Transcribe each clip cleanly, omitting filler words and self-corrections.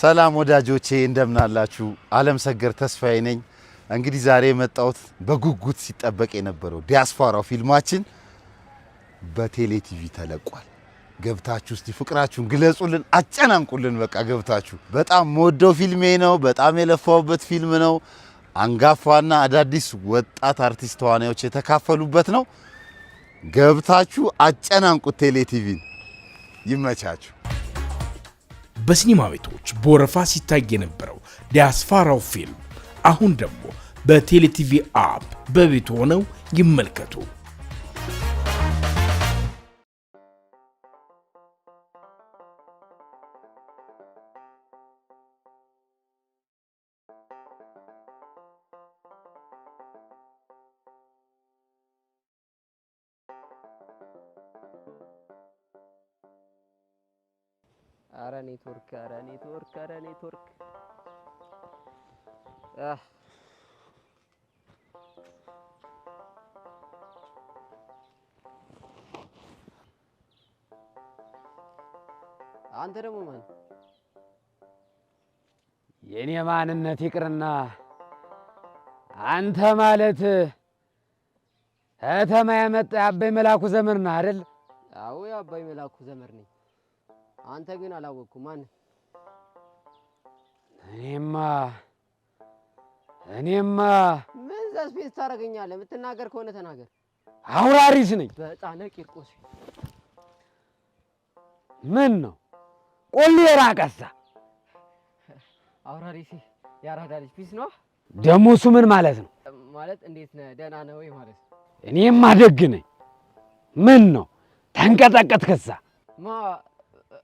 ሰላም ወዳጆቼ እንደምን አላችሁ? ዓለም ሰገር ተስፋዬ ነኝ። እንግዲህ ዛሬ የመጣሁት በጉጉት ሲጠበቅ የነበረው ዲያስፖራው ፊልማችን በቴሌ ቲቪ ተለቋል። ገብታችሁ እስቲ ፍቅራችሁን ግለጹልን፣ አጨናንቁልን። በቃ ገብታችሁ በጣም ወደው ፊልሜ ነው። በጣም የለፋውበት ፊልም ነው። አንጋፋና አዳዲስ ወጣት አርቲስት ተዋናዮች የተካፈሉበት ነው። ገብታችሁ አጨናንቁት ቴሌ ቲቪን። ይመቻችሁ። በሲኒማ ቤቶች በወረፋ ሲታይ የነበረው ዲያስፖራው ፊልም አሁን ደግሞ በቴሌ ቲቪ አፕ በቤት ሆነው ይመልከቱ። አረ ኔትወርክ አንተ ደግሞ ማን? የኔ ማንነት ይቅርና አንተ ማለት ከተማ የመጣ የአባይ መላኩ ዘመድ ነህ አይደል? አዎ የአባይ መላኩ ዘመድ ነኝ። አንተ ግን አላወቅኩም። ማን? እኔማ ምን ዛስፔስ ታደርገኛለህ? የምትናገር ከሆነ ተናገር። አውራሪስ ነኝ። በጣነ ቂርቆስ። ምን ነው ቆሌ ራቀሳ? አውራሪስ ያራዳ ልጅ ፒስ ነው። ደሞ እሱ ምን ማለት ነው? ማለት እንዴት ነህ? ደህና ነህ ወይ ማለት። እኔማ ደግ ነኝ። ምን ነው ተንቀጠቀጥክሳ?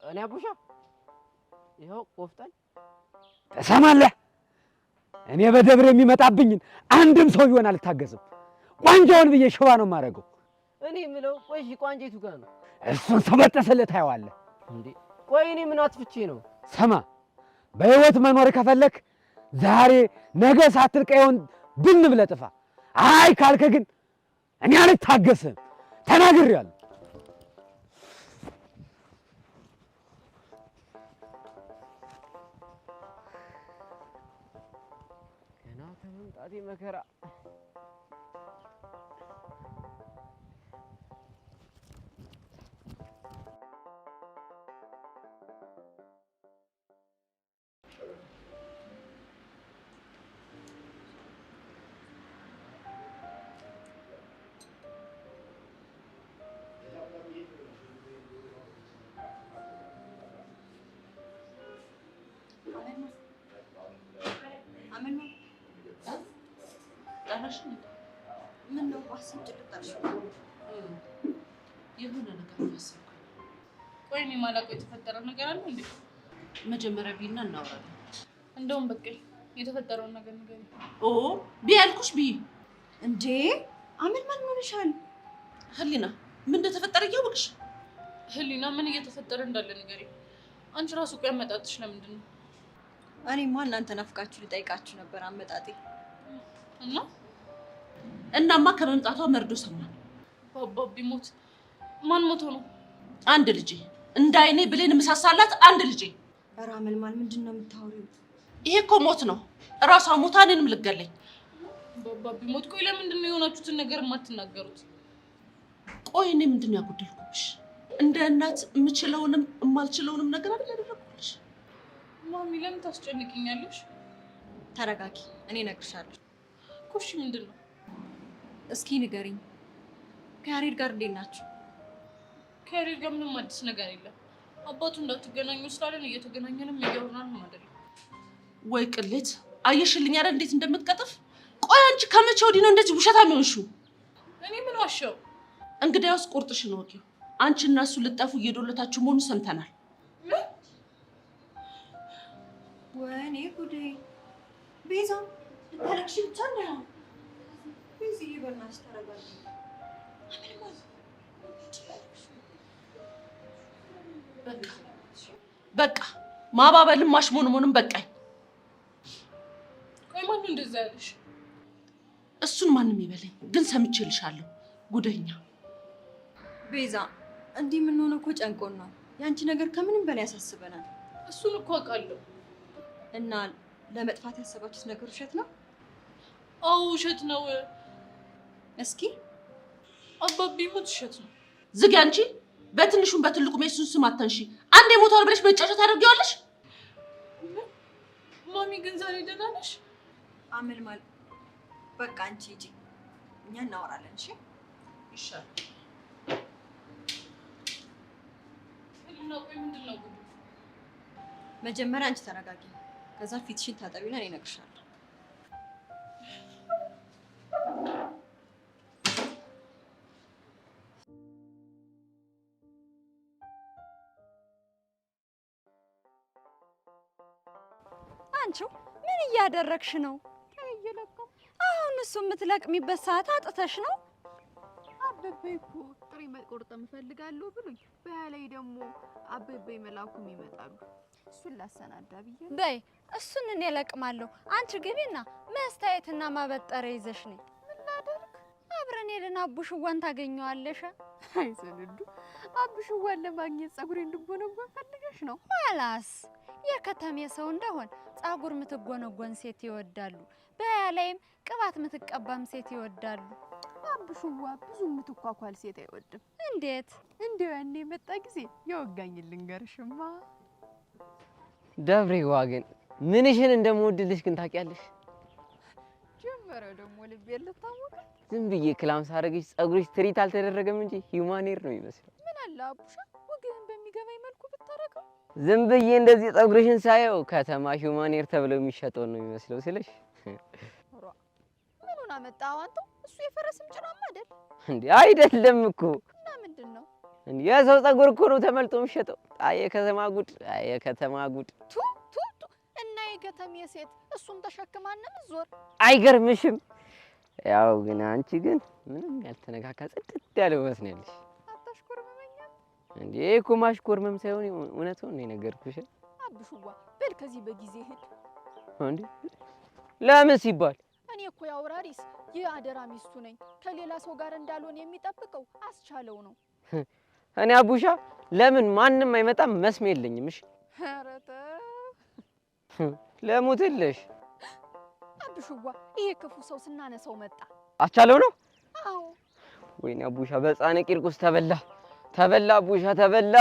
እኔ አቡሻ ይኸው ቆፍጠን ተሰማለህ። እኔ በደብር የሚመጣብኝን አንድም ሰው ይሆን አልታገስም። ቋንጃውን ብዬ ሽባ ነው የማደርገው። እኔ የምለው ቆይ ቋንጃይቱ ጋር ነው። እሱን ሰበጠስልህ ታየዋለህ እንዴ። ቆይ እኔ ምን አጥፍቼ ነው? ሰማ በህይወት መኖር ከፈለክ ዛሬ ነገ ሳትል ቀየውን ብን ብለህ ጥፋ። አይ ካልከ ግን እኔ አልታገስም። ተናግሬያለሁ። ገና ከመምጣቴ መከራ ምን ነው ባስጭልጣሽ? የሆነ ነገር ማሰብኩ። ቆይ እኔ ማላውቀው የተፈጠረ ነገር አለ እንዴ? መጀመሪያ ቢና እናወራለን። እንደውም በቃ የተፈጠረውን ነገር ንገሪ። ኦ ቢያልኩሽ ቢ እንዴ አምን ማን ሆነሻል? ህሊና ምን እንደተፈጠረ እያወቅሽ? ህሊና ምን እየተፈጠረ እንዳለ ንገሪ። አንቺ ራሱ ቆይ አመጣጥሽ ለምንድን ነው? እኔማ እናንተ ናፍቃችሁ ልጠይቃችሁ ነበር አመጣጤ። እናማ ከመምጣቷ መርዶ ሰማን። ባባ ቢሞት ማን ሞቶ ነው? አንድ ልጄ እንዳይኔ ብሌን መሳሳላት አንድ ልጄ። ኧረ አመልማል ምንድን ነው የምታወሪው? ይሄ እኮ ሞት ነው። እራሷ ሞታ እኔንም ልትገለኝ። ባባ ቢሞት ቆይ ለምንድን ነው የሆናችሁትን ነገር የማትናገሩት? ቆይ እኔ ምንድን ነው ያጎደልኩብሽ? እንደ እናት የምችለውንም የማልችለውንም ነገር አይደል ያደረኩልሽ? ማሚ ለምን ታስጨንቅኛለሽ? ተረጋጊ፣ እኔ እነግርሻለሁ። ኮሽ ምንድን ነው? እስኪ ንገሪኝ፣ ከያሬድ ጋር እንዴት ናችሁ? ከያሬድ ጋር ምንም አዲስ ነገር የለም። አባቱ እንዳትገናኙ ስላለን እየተገናኘንም እያወራን አይደለም። ወይ ቅሌት! አየሽልኝ አይደል እንዴት እንደምትቀጥፍ። ቆይ አንቺ ከመቼ ወዲህ ነው እንደዚህ ውሸታም የሆንሽው? እኔ ምን ዋሻው? እንግዲያውስ ቁርጥሽን ወቂው። አንቺ እና እሱ ልጠፉ እየዶለታችሁ መሆኑን ሰምተናል። ወይኔ ጉዴ! ቤዛ ልታለቅሽ ብቻ ነው። ቤዛ ይበርናሽ ተረጋጊ። በቃ ማባበልም ማሽሞንሞንም በቃኝ። ቆይ ማን እንደዛ ያለሽ? እሱን ማንም ይበለኝ፣ ግን ሰምቼልሻለሁ። ጉደኛ ቤዛ፣ እንዲህ ምን ሆነ እኮ ጨንቆን ነው። ያንቺ ነገር ከምንም በላይ ያሳስበናል። እሱን እኮ አውቃለሁ። እና ለመጥፋት ያሰባችሁት ነገር ውሸት ነው? አዎ ውሸት ነው። እስኪ አባቢ ሞት ውሸት ነው። ዝጊ አንቺ። በትንሹም በትልቁም የሱን ስም አታንሺ። አንዴ ሞቷል ብለሽ መጫወቻ ታደርጊዋለሽ? ማሚ ግን ዛሬ ደህና ነሽ? አመልማል በቃ አንቺ ሂጂ፣ እኛ እናወራለን። እሺ ይሻላል። ቆይ ምንድን ነው ጉዱ? መጀመሪያ አንቺ ተረጋጊ፣ ከዛ ፊትሽን ታጠቢና እኔ እነግርሻለሁ። አንቺው ምን እያደረግሽ ነው? አሁን እሱ የምትለቅሚበት ሰዓት አጥተሽ ነው? አበበ እኮ ጥሬ መቆርጠም እፈልጋለሁ ብሎኝ በላይ ደግሞ አበበ መላኩም ይመጣሉ። እሱን ላሰናዳ ብዬ በይ እሱን እኔ እለቅማለሁ። አንቺ ግቢና መስታየትና ማበጠሪያ ይዘሽ ነኝ። ምን ላደርግ? አብረን ሄደን አቡሽዋን ታገኘዋለሽ። አይ ሰንዱ፣ አቡሽዋን ለማግኘት ጸጉሬ እንድጎነጎን ፈልገሽ ነው? ኋላስ የከተሜ ሰው እንደሆን ጸጉር ምትጎነጎን ሴት ይወዳሉ። በላይም ቅባት ምትቀባም ሴት ይወዳሉ። አቡሽዋ ብዙ ምትኳኳል ሴት አይወድም። እንዴት? እንደው ያኔ መጣ ጊዜ የወጋኝ ልንገርሽማ። ደብሬዋ ግን ምንሽን እንደምወድልሽ ግን ታውቂያለሽ? ጀመረ ደግሞ ልቤ ልታወቀ። ዝም ብዬ ክላም ሳረግሽ ጸጉርሽ ትሪት አልተደረገም እንጂ ሂውማን ሄር ነው የሚመስለው። ምን አለ አቡሻ ወግህን በሚገባኝ መልኩ ብታረገው። ዝም ብዬ እንደዚህ ጸጉርሽን ሳየው ከተማ ሂውማን ሄር ተብሎ የሚሸጠው ነው የሚመስለው ስለሽ። ምኑን አመጣው አንተ? እሱ የፈረስም ጭራማ አይደል እንዴ? አይደለም እኮ። እና ምንድነው? እንዴ የሰው ጸጉር እኮ ነው ተመልጦ የሚሸጠው። አይ የከተማ ጉድ፣ አይ የከተማ ጉድ። ቱ ቱ ቱ። እና የከተሜ ሴት እሱን ተሸክማና ምትዞር አይገርምሽም? ያው ግን አንቺ ግን ምንም ያልተነካካ ጽድት ያለ ውበት ነው ያለሽ። አታሽኮርመኛ እንዴ እኮ ማሽኮርመም ሳይሆን እውነቱን ነው የነገርኩሽ። አብሹዋ በል ከዚህ በጊዜ ሂድ። እንዴ ለምን ሲባል? እኔ እኮ ያውራሪስ የአደራ ሚስቱ ነኝ። ከሌላ ሰው ጋር እንዳልሆን የሚጠብቀው አስቻለው ነው። እኔ አቡሻ ለምን ማንም አይመጣም መስሜ የለኝም። እሺ ኧረ ተው ለሙትልሽ። አብሹዋ ይሄ ክፉ ሰው ስናነሳው መጣ። አስቻለው ነው? አዎ። ወይኔ አቡሻ በሕፃነ ቂርቆስ ተበላ ተበላ። አቡሻ ተበላ።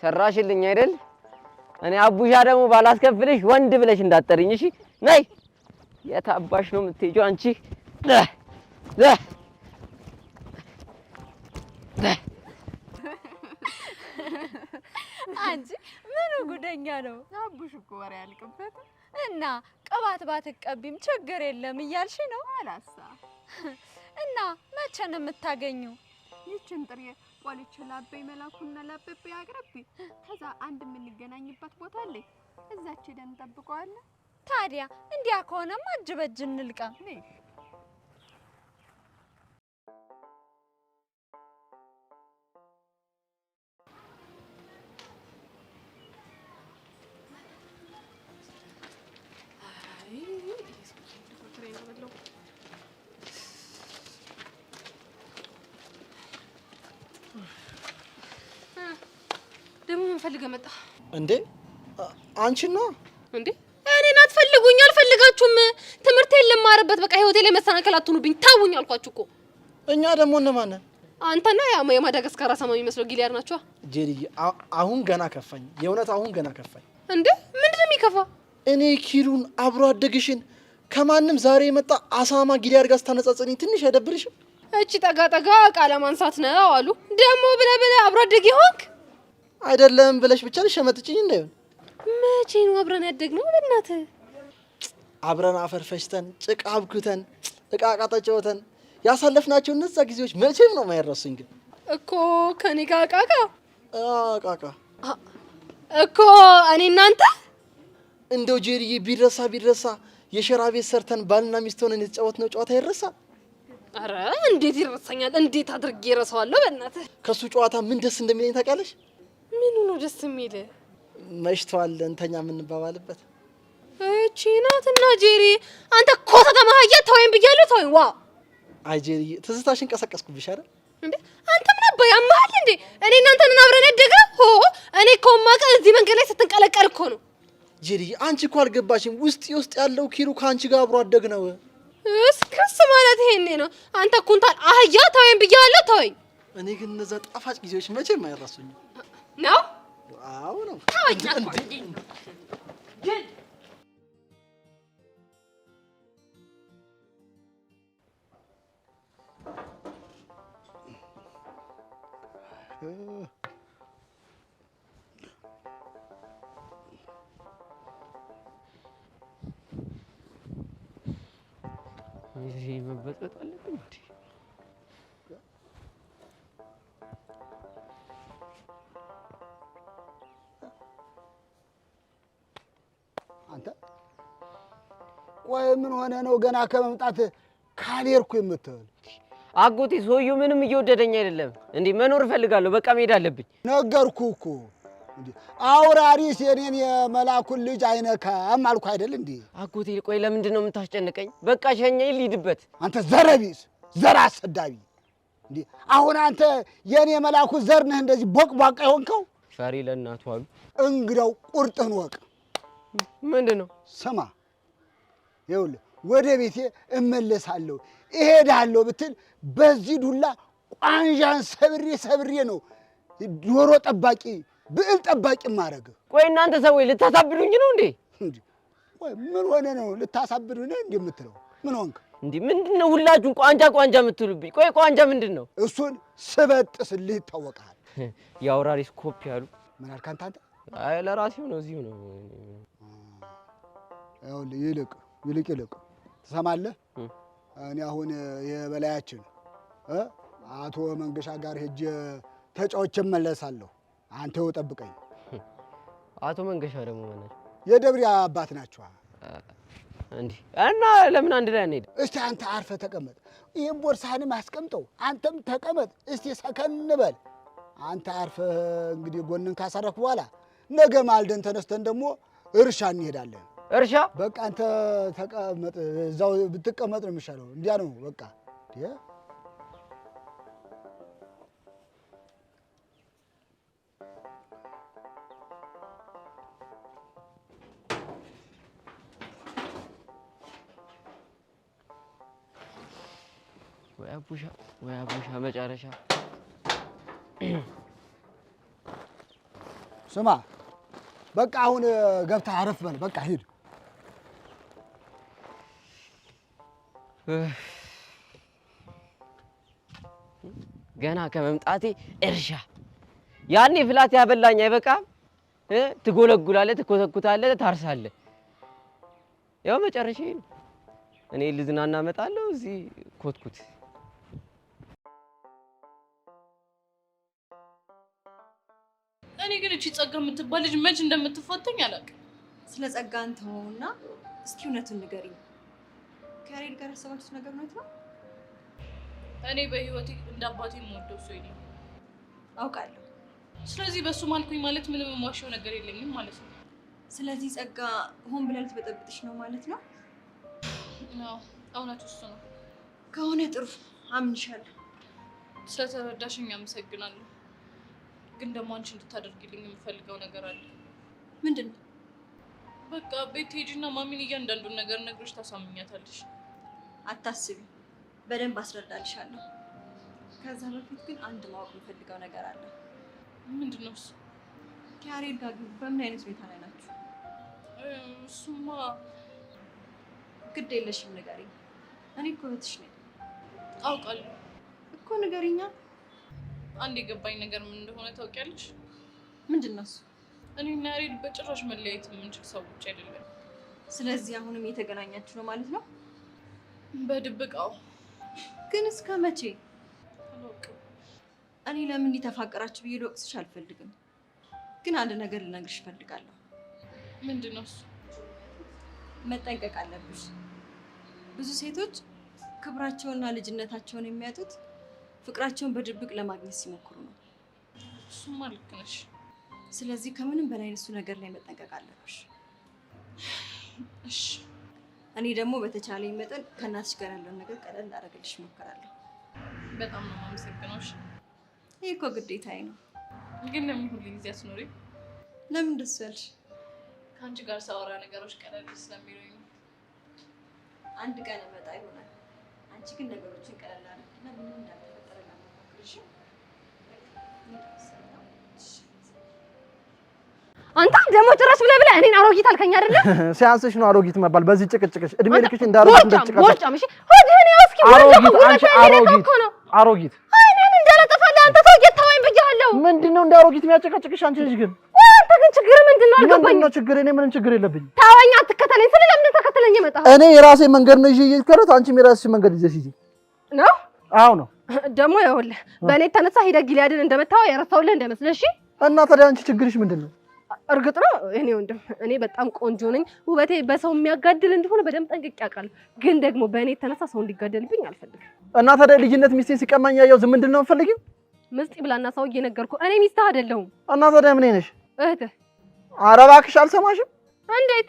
ሰራሽልኝ አይደል? እኔ አቡሻ ደግሞ ባላስከፍልሽ ወንድ ብለሽ እንዳትጠሪኝ እሺ? ነይ። የታባሽ ነው የምትሄጂው አንቺ? አንቺ ምኑ ጉደኛ ነው? አቡሽ እኮ ወሬ ያልቅበት እና ቅባት ባትቀቢም ችግር የለም እያልሽ ነው? አላሳ እና መቼ ነው የምታገኙ? ይችን ጥሬ ቆልቼ ላበይ መላኩና ላበበ ያቅርብ። ከዛ አንድ የምንገናኝበት ቦታ አለ። እዛች ሄደን እንጠብቀዋለን። ታዲያ እንዲያ ከሆነማ እጅ በእጅ እንልቀም። ደግሞ ምን ፈልገህ መጣ እንዴ? አንቺና እንዴ? እኔን አትፈልጉኝ፣ አልፈልጋችሁም። ትምህርቴን ልማርበት በቃ ህይወቴ ላይ መሰናከል አትሁኑብኝ። ታውኝ አልኳችሁ እኮ። እኛ ደግሞ እነማን ነን? አንተና ያ የማዳጋስካር አሳማ የሚመስለው ጊሊያድ ናቸው። ጄሪ አሁን ገና ከፋኝ። የእውነት አሁን ገና ከፋኝ። እንዴ ምንድነው የሚከፋ? እኔ ኪሩን አብሮ አደግሽን ከማንም ዛሬ የመጣ አሳማ ጊሊያድ ጋር ስታነጻጽኝ ትንሽ አይደብርሽም? እቺ ጠጋ ጠጋ ቃለ ማንሳት ነው አሉ። ደግሞ ብለህ አብሮ አደግ ይሆንክ አይደለም ብለሽ ብቻ ልሸመጥጭኝ እንዳይሆን። መቼ ነው አብረን ያደግነው? በእናትህ አብረን አፈር ፈጭተን ጭቃ አብኩተን እቃ እቃ ተጫወተን ያሳለፍናቸው እነዛ ጊዜዎች መቼም ነው የማይረሱኝ። ግን እኮ ከኔ ጋር ቃቃ ቃቃ እኮ እኔ እናንተ እንደው ጄሪዬ ቢረሳ የሸራ ቤት ሰርተን ባልና ሚስት ሆነን የተጫወትነው ጨዋታ ይረሳ? አረ እንዴት ይረሳኛል? እንዴት አድርጌ እረሳዋለሁ? በእናትህ ከሱ ጨዋታ ምን ደስ እንደሚለኝ ታውቂያለሽ? ምኑ ነው ደስ የሚል? መሽቷል እንተኛ የምንባባልበት። እቺ ናትና ጄሪ አንተ ኮተታ ማህያ ተወይም ብያለሁ። ተወይም ዋ አይ ጄሪ ትዝታሽን ቀሰቀስኩብሽ አይደል? እንዴ አንተ ምን አባ ያማል እንዴ? እኔ እናንተን አብረን ያደግነው ሆ እኔ እኮ የማውቀው እዚህ መንገድ ላይ ስትንቀለቀል እኮ ነው። ጄሪ አንቺ እኮ አልገባሽም። ውስጥ ያለው ኪሩ ከአንቺ ጋር አብሮ አደግ ነው። እስክስ ማለት ይሄኔ ነው። አንተ ኩንታል አህያ ተወኝ ብያለሁ፣ ተወኝ። እኔ ግን እነዛ ጣፋጭ ጊዜዎች መቼም አይረሱኝም። ነው? አዎ ነው። ተወኝ አባ ይሄ መበጥበጥ አለብኝ እንዴ? አንተ ቆይ ምን ሆነ ነው ገና ከመምጣት ካልሄድኩ የምትል? አጎቴ ሰውዬው ምንም እየወደደኝ አይደለም እንዴ? መኖር እፈልጋለሁ፣ በቃ መሄድ አለብኝ። ነገርኩህ እኮ እንዴ አውራሪስ የኔን የመላኩን ልጅ አይነካም አልኩ አይደል እንዴ? አጎቴ ቆይ ለምንድን ነው የምታስጨንቀኝ? በቃ ሸኘኝ ልሂድበት። አንተ ዘረቢስ ዘር አሰዳቢ እንዴ! አሁን አንተ የኔ መላኩ ዘር ነህ እንደዚህ ቦቅቧቃ የሆንከው? ፈሪ ለእናቱ አሉ። እንግዳው ቁርጥህን ወቅ። ምንድን ነው? ስማ ይኸውልህ ወደ ቤቴ እመለሳለሁ እሄዳለሁ ብትል በዚህ ዱላ ቋንዣን ሰብሬ ነው ዶሮ ጠባቂ ብዕል ጠባቂ ማረግ። ቆይ እናንተ ሰዎች ልታሳብዱኝ ነው እንዴ? ቆይ ምን ሆነ ነው ልታሳብዱኝ ነው እንዴ የምትለው? ምን ሆንክ እንዴ? ምንድነው ሁላችሁን ቋንጃ የምትሉብኝ? ቆይ ቋንጃ ምንድነው? እሱን ስበጥስልህ ይታወቃል። የአውራሪስ ኮፒ አሉ። ምን አልክ አንተ? አይ ለራሴው ነው እዚሁ ነው። ይኸውልህ ይልቅ ትሰማለህ? እኔ አሁን የበላያችን አቶ መንገሻ ጋር ሄጄ ተጫውቼ እመለሳለሁ። አንተው ጠብቀኝ። አቶ መንገሻ ደግሞ ማለት የደብሬ አባት ናቸው እንዴ? እና ለምን አንድ ላይ አንሄድ? እስቲ አንተ አርፈህ ተቀመጥ። ይሄን ቦርሳህንም አስቀምጠው፣ አንተም ተቀመጥ። እስቲ ሰከን በል። አንተ አርፈህ እንግዲህ ጎንን ካሳረፍክ በኋላ ነገ ማልደን ተነስተን ደግሞ እርሻ እንሄዳለን። እርሻ? በቃ አንተ ተቀመጥ፣ እዛው ብትቀመጥ ነው የሚሻለው። እንዲያ ነው በቃ። ወይ አቡሻ መጨረሻ። ስማ በቃ አሁን ገብተህ አረፍ በል። በቃ ሂድ። ገና ከመምጣቴ እርሻ። ያኔ ፍላት ያበላኝ አይበቃም? ትጎለጉላለህ፣ ትኮተኩታለህ፣ ታርሳለህ። ያው መጨረሻዬ ነው። እኔ ልዝናና እመጣለሁ፣ እዚህ ኮትኩት። እኔ ግን እቺ ጸጋ የምትባል ልጅ መች እንደምትፈተኝ አላውቅም። ስለ ጸጋ እንተውና እስኪ እውነቱን ንገሪኝ። ከያሬድ ጋር ያሰባችሁት ነገር እውነት ነው? እኔ በህይወቴ እንደ አባቴ የምወደው ሰው የለም አውቃለሁ። ስለዚህ በሱ ማልኩኝ ማለት ምንም የማዋሸው ነገር የለኝም ማለት ነው። ስለዚህ ጸጋ ሆን ብላ ልትበጠብጥሽ ነው ማለት ነው? አዎ እውነቱ እሱ ነው። ከሆነ ጥሩ አምንሻለሁ። ስለተረዳሽኝ አመሰግናለሁ። ግን ደግሞ አንቺ እንድታደርጊልኝ የምፈልገው ነገር አለ። ምንድን ነው? በቃ ቤት ሄጂና ማሚን እያንዳንዱን ነገር ነግሮሽ ታሳምኛታለሽ። አታስቢ፣ በደንብ አስረዳልሻለሁ። ከዛ በፊት ግን አንድ ማወቅ የምፈልገው ነገር አለ። ምንድን ነው እሱ? ከያሬድ ጋር ግን በምን አይነት ሁኔታ ላይ ናችሁ? እሱማ ግድ የለሽም ንገሪኝ። እኔ እኮ እህትሽ ነኝ። አውቃለሁ እኮ ንገሪኛ። አንድ የገባኝ ነገር ምን እንደሆነ ታውቂያለሽ? ምንድን ነው እሱ? እኔና ያሬድ በጭራሽ መለያየት የምንችል ሰዎች አይደለም። ስለዚህ አሁንም እየተገናኛችሁ ነው ማለት ነው? በድብቃው። ግን እስከ መቼ? አላውቅም። እኔ ለምን እንዲህ ተፋቀራችሁ ብዬ ልወቅስሽ አልፈልግም። ግን አንድ ነገር ልነግርሽ እፈልጋለሁ። ምንድን ነው እሱ? መጠንቀቅ አለብሽ። ብዙ ሴቶች ክብራቸውንና ልጅነታቸውን የሚያጡት ፍቅራቸውን በድብቅ ለማግኘት ሲሞክሩ ነው። እሱማ ልክ ነሽ። ስለዚህ ከምንም በላይ እሱ ነገር ላይ መጠንቀቅ አለብሽ። እሺ። እኔ ደግሞ በተቻለኝ መጠን ከእናትሽ ጋር ያለውን ነገር ቀለል ላደርግልሽ እሞክራለሁ። በጣም ነው የማመሰግነው። እሺ ይሄ እኮ ግዴታዬ ነው። ግን ለምን ሁሉ ጊዜ አስኖሪ? ለምን ደስ ያልሽ? ከአንቺ ጋር ሳወራ ነገሮች ቀለል ስለሚሉኝ ነው። አንድ ቀን እመጣ ይሆናል። አንቺ ግን ነገሮችን ቀለል አድርጊና ምንም እንዳልተፈጠረ ለማሞክርሽ። አንተ ደግሞ ጭራሽ ብለህ እኔን አሮጊት አልከኝ አይደለ? ሲያንስሽ ነው አሮጊት መባል። በዚህ ጭቅጭቅሽ እድሜ ልክሽ እንዳሮጊት እንደጭቃ ወርጫም። እሺ ሆድህን ያው እስኪ አሮጊት አይኔን እንዳላጠፋልህ አንተ ሰው እየተዋኝ ብያለሁ። ምንድነው እንደ አሮጊት የሚያጨቃጭቅሽ? አንቺ ልጅ ግን አንተ ግን ችግር ምንድነው? አልገባኝም። ምንድነው ችግር? እኔ ምንም ችግር የለብኝም። ታወኝ፣ አትከተለኝ። ስለምን ተከተለኝ የመጣው? እኔ የራሴ መንገድ ነው ይዤ እየሄድኩት፣ አንቺም የራስሽ መንገድ ይዘሽ ሂጂ ነው። አዎ ነው። ደግሞ ይኸውልህ በእኔ ተነሳ ሂደህ ጊልያድን እንደመታው ያረሳውልህ እንደመስለህ። እሺ እና ታዲያ አንቺ ችግርሽ ምንድነው? እርግጥ ነው እኔ ወንድም እኔ በጣም ቆንጆ ነኝ። ውበቴ በሰው የሚያጋድል እንደሆነ በደንብ ጠንቅቄ አውቃለሁ። ግን ደግሞ በእኔ የተነሳ ሰው እንዲጋደልብኝ አልፈልግም። እና ታዲያ ልጅነት ሚስቴን ሲቀማኝ ያየው ዝም ምንድን ነው የምፈልጊው? ምስጢ ብላና ሰው እየነገርኩ እኔ ሚስትህ አይደለሁም። እና ታዲያ ምን ነሽ? እህትህ። ኧረ እባክሽ አልሰማሽም። እንዴት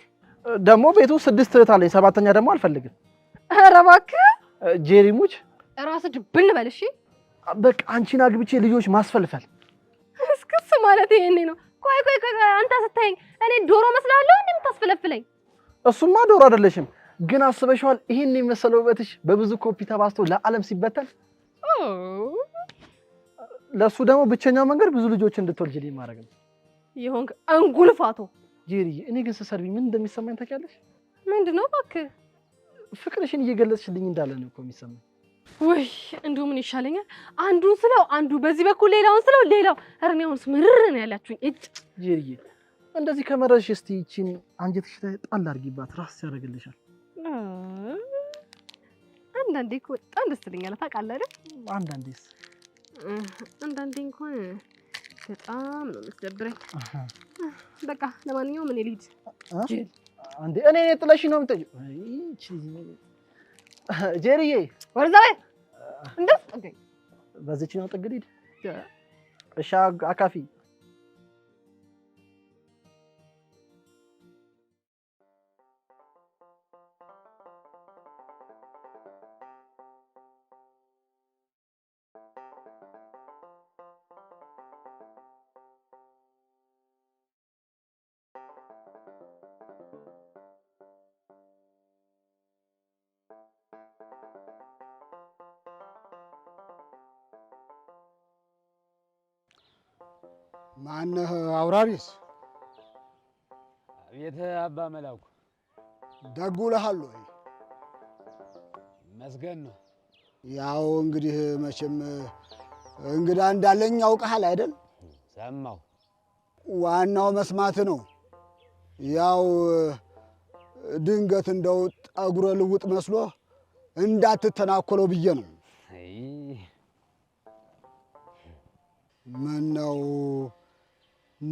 ደግሞ ቤቱ 6 እህት አለኝ፣ 7ኛ ደግሞ አልፈልግም። ኧረ እባክህ ጄሪሙች ራስህ ድብን በል። እሺ በቃ አንቺን አግብቼ ልጆች ማስፈልፈል እስክስ ማለት ይሄኔ ነው። ቆይ አንተ ስታየኝ እኔ ዶሮ መስላለሁ እንዴ የምታስፈለፍለኝ? እሱማ ዶሮ አይደለሽም። ግን አስበሽዋል? ይሄን የመሰለው ውበትሽ በብዙ ኮፒ ተባዝቶ ለዓለም ሲበተን፣ ለሱ ደግሞ ብቸኛው መንገድ ብዙ ልጆች እንድትወልጂልኝ ማድረግ ነው። ይሆን እንጉልፋቶ ጄሪዬ፣ እኔ ግን ስሰርቢኝ ምን እንደሚሰማኝ ታውቂያለሽ? ምንድነው እባክህ? ፍቅርሽን እየገለጽሽልኝ እንዳለ ነው እኮ የሚሰማኝ። ወይ እንደው ምን ይሻለኛል? አንዱን ስለው አንዱ በዚህ በኩል ሌላውን ስለው ሌላው እርኔውንስ ምርር ነው ያላችሁኝ። እጭ ጄሪዬ፣ እንደዚህ ከመረሽ እስቲ እቺን አንጀትሽ ላይ ጣል አድርጊባት፣ ራስ ያደርግልሻል። አንዳንዴ እኮ በጣም ደስ ይለኛል ታውቃለህ አይደል? አንዳንዴስ? አንዳንዴ እንኳን በጣም ነው የምትደብረኝ። በቃ ለማንኛውም እኔ ልሂድ። አንዴ እኔ ጥለሽ ነው የምትሄጂው? ጄሪዬ ወርዛ በይ እንደው ጠገኝ በዚች ነው ጥግ ልሂድ። እሺ አካፊ ማነህ አውራሪስ? አቤት አባ መላኩ። ደግ ውለሃል ወይ? መስገን ነው። ያው እንግዲህ መቼም እንግዳ እንዳለኝ ያውቀሃል አይደል? ሰማሁ። ዋናው መስማት ነው። ያው ድንገት እንደው ጠጉረ ልውጥ መስሎ እንዳትተናኮለው ብዬ ነው። ምን ነው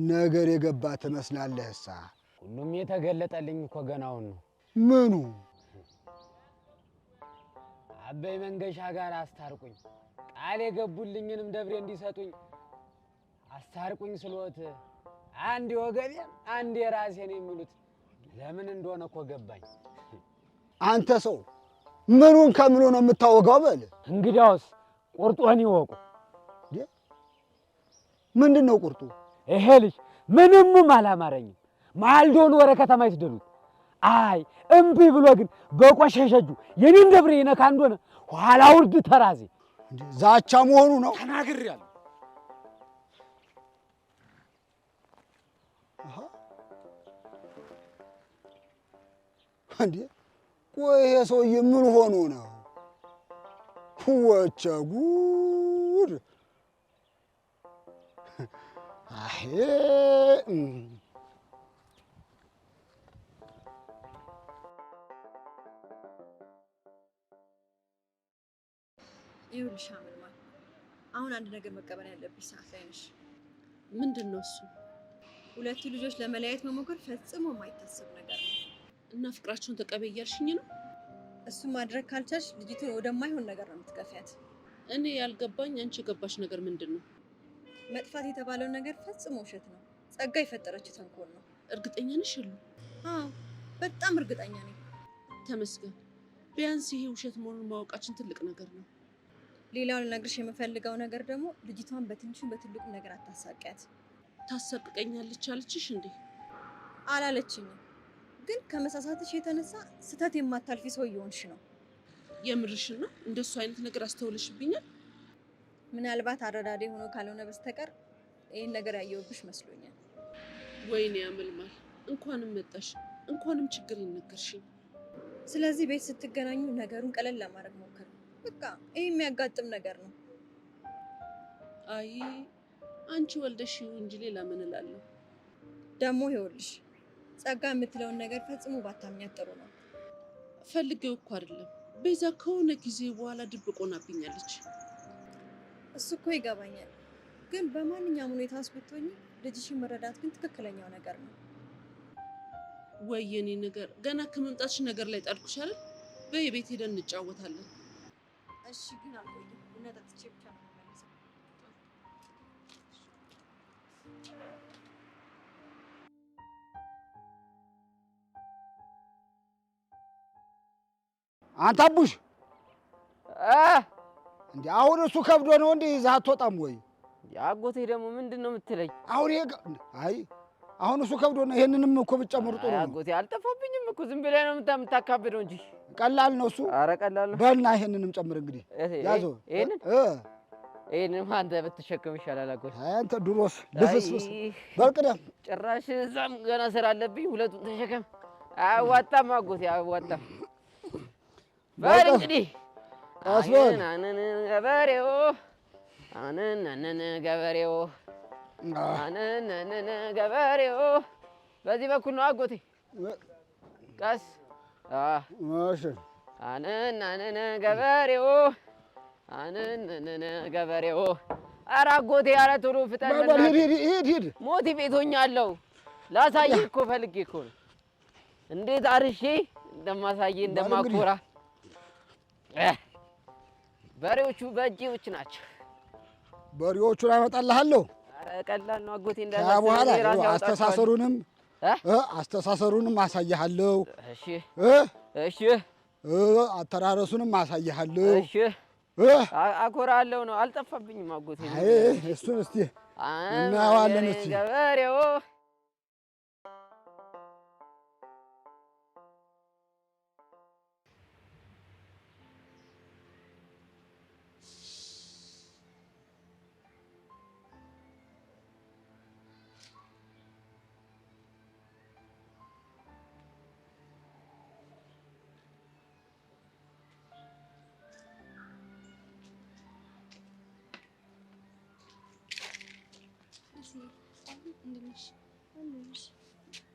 ነገር የገባ ትመስላለህሳ? ሁሉም የተገለጠልኝ እኮ ገናውን ነው። ምኑ? አበይ መንገሻ ጋር አስታርቁኝ፣ ቃል የገቡልኝንም ደብሬ እንዲሰጡኝ አስታርቁኝ ስሎት አንድ ወገቤን አንድ የራሴን የሚሉት ለምን እንደሆነ እኮ ገባኝ። አንተ ሰው ምኑን ከምኑ ነው የምታወጋው? በል እንግዲያውስ ቁርጡን ይወቁ። ምንድን ነው ቁርጡ? ይሄ ልጅ ምንም አላማረኝም። ማልዶን ወረ ከተማ ይስደሉት። አይ እምቢ ብሎ ግን በቆሸሸጁ የኔን ደብሬ ይነካ እንደሆነ ኋላ ውርድ ተራዜ ዛቻ መሆኑ ነው። ተናግሬያለሁ። እንዴ ቆይ ይሄ ሰውዬ ምን ሆኖ ነው? ወቸ ጉድ! አሄ ይኸውልሽ አመልማል፣ አሁን አንድ ነገር መቀበል ያለብሽ ሰዓት ላይ ነሽ። ምንድን ነው እሱ? ሁለቱ ልጆች ለመለያየት መሞከር ፈጽሞ የማይታሰብ ነገር ነው። እና ፍቅራቸውን ተቀበይ እያልሽኝ ነው? እሱን ማድረግ ካልቻልሽ ልጅቱን ወደማይሆን ነገር ነው የምትገፊያት። እኔ ያልገባኝ አንቺ የገባሽ ነገር ምንድን ነው? መጥፋት የተባለው ነገር ፈጽሞ ውሸት ነው። ጸጋ የፈጠረችው ተንኮል ነው። እርግጠኛ ነሽ? ሁሉ? አዎ በጣም እርግጠኛ ነኝ። ተመስገን። ቢያንስ ይሄ ውሸት መሆኑን ማወቃችን ትልቅ ነገር ነው። ሌላው ልነግርሽ የምፈልገው ነገር ደግሞ ልጅቷን በትንሹ በትልቁ ነገር አታሳቂያት። ታሰቅቀኛለች አለችሽ እንዴ? አላለችኝም፣ ግን ከመሳሳትሽ የተነሳ ስተት የማታልፊ ሰው እየሆንሽ ነው። የምርሽን ነው? እንደሱ አይነት ነገር አስተውልሽብኛል? ምናልባት አረዳዴ ሆኖ ካልሆነ በስተቀር ይህን ነገር ያየሁብሽ መስሎኛል። ወይኔ ያመልማል። እንኳንም መጣሽ፣ እንኳንም ችግር ይነገርሽኝ። ስለዚህ ቤት ስትገናኙ ነገሩን ቀለል ለማድረግ ሞክር። በቃ ይህ የሚያጋጥም ነገር ነው። አይ አንቺ ወልደሽ እንጂ ሌላ ምን እላለሁ? ደግሞ ይኸውልሽ ጸጋ የምትለውን ነገር ፈጽሞ ባታምኛት ጥሩ ነው። ፈልጌው እኮ አይደለም። ቤዛ ከሆነ ጊዜ በኋላ ድብቅ ሆናብኛለች። እሱ እኮ ይገባኛል፣ ግን በማንኛውም ሁኔታ ውስጥ ብትሆኚ ልጅሽን መረዳት ግን ትክክለኛው ነገር ነው። ወይ የኔ ነገር ገና ከመምጣትሽ ነገር ላይ ጣልኩሽ አይደል? በቤት ሄደን እንጫወታለን። እሺ ግን አልቆይም። ቡና ጠጥቼ ብቻ ነው የምመለሰው። አንተ አቡሽ እንዴ አሁን እሱ ከብዶ ነው እንዴ ይዘህ አትወጣም ወይ? አጎቴ ደግሞ ምንድን ነው የምትለኝ? አሁን ይሄ አይ አሁን እሱ ከብዶ ነው። ይሄንንም እኮ ብጨምር ጥሩ ነው። አጎቴ አልጠፋብኝም እኮ ዝም ብለህ ነው የምታካብደው እንጂ ቀላል ነው እሱ። ኧረ ቀላል ነው። በልና ይሄንንም ጨምር እንግዲህ ያዘው። ይሄንን አንተ ብትሸከም ይሻላል አጎቴ። አንተ ድሮስ ልፍስፍስ በልቅደም ጭራሽ እዛም ገና ስራ አለብኝ። ሁለቱን ተሸከም። አያዋጣም አጎቴ አያዋጣም። በል እንግዲህ ቀስ በል አነን ገበሬው አነን ገበሬው አነን ገበሬው በዚህ በኩል ነው አጎቴ። ቀስ እሺ አነን ገበሬው አነን ገበሬው። ኧረ አጎቴ ኧረ ቶሎ ፍጠን። ሂድ ሞቲ ቤቶኛለሁ። ላሳይህ እኮ ፈልጌ እኮ ነው እንዴት አርሼ እንደማሳይህ እንደማኮራ። በሬዎቹ በእጄዎች ናቸው። በሬዎቹን አመጣልሃለሁ። ኧረ ቀላል ነው አጎቴ። በኋላ አስተሳሰሩንም አሳይሃለሁ። እሺ እሺ። አተራረሱንም አሳይሃለሁ። እሺ አኮራለሁ ነው። አልጠፋብኝም አጎቴ። እሱን እስቲ እናየዋለን። እስቲ ገበሬው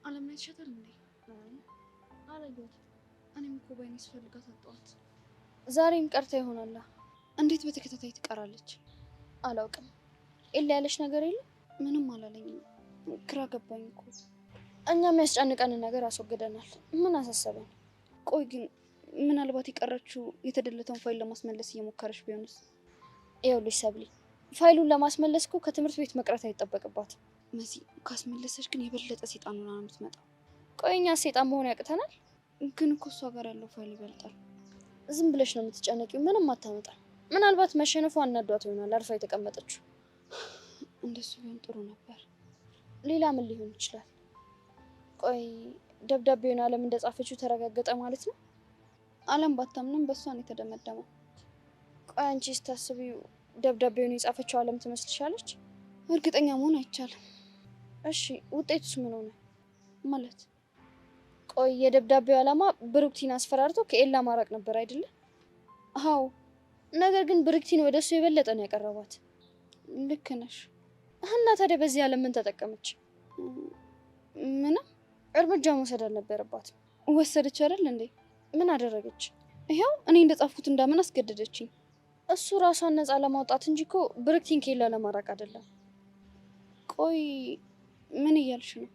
አለም ላይ ተሸጠር እንዴ? አላየሁትም። እኔም እኮ በእኔ ስፈልጋት አጣኋት። ዛሬም ቀርታ ይሆናል። እንዴት በተከታታይ ትቀራለች? አላውቅም። ኤላ ያለሽ ነገር የለም? ምንም አላለኝም። ግራ ገባኝ እኮ። እኛ የሚያስጨንቀንን ነገር አስወግደናል። ምን አሳሰበን? ቆይ ግን ምናልባት የቀረችው የተደለተውን ፋይል ለማስመለስ እየሞከረች ቢሆንስ? ይኸውልሽ ሰብሊ፣ ፋይሉን ለማስመለስ እኮ ከትምህርት ቤት መቅረት አይጠበቅባትም። መሲ ካስመለሰች ግን የበለጠ ሴጣን ሆና ነው የምትመጣው። ቆይ እኛ ሴጣን መሆን ያቅተናል? ግን እኮ እሷ ጋር ያለው ፋይል ይበልጣል። ዝም ብለሽ ነው የምትጨነቂው። ምንም አታመጣም። ምናልባት መሸነፏ አናዷት ይሆናል አርፋ የተቀመጠችው። እንደሱ ቢሆን ጥሩ ነበር። ሌላ ምን ሊሆን ይችላል? ቆይ ደብዳቤውን አለም እንደጻፈችው ተረጋገጠ ማለት ነው? አለም ባታምንም በእሷ ነው የተደመደመው። ቆይ አንቺ ስታስቢው ደብዳቤውን የጻፈችው አለም ትመስልሻለች? እርግጠኛ መሆን አይቻልም። እሺ ውጤቱስ ምን ሆነ ማለት? ቆይ የደብዳቤው ዓላማ ብሩክቲን አስፈራርቶ ከኤላ ማራቅ ነበር አይደለ? አዎ። ነገር ግን ብሩክቲን ወደሱ የበለጠ ነው ያቀረባት። ልክ ነሽ። እና ታዲያ በዚህ ዓለም ምን ተጠቀመች? ምንም እርምጃ መውሰድ አልነበረባትም። ወሰደች አይደል እንዴ? ምን አደረገች? ይሄው እኔ እንደጻፍኩት እንዳምን አስገደደችኝ። እሱ ራሷን ነፃ ለማውጣት እንጂ እኮ ብሩክቲን ከኤላ ለማራቅ አይደለም። ቆይ ምን እያልሽ ነው?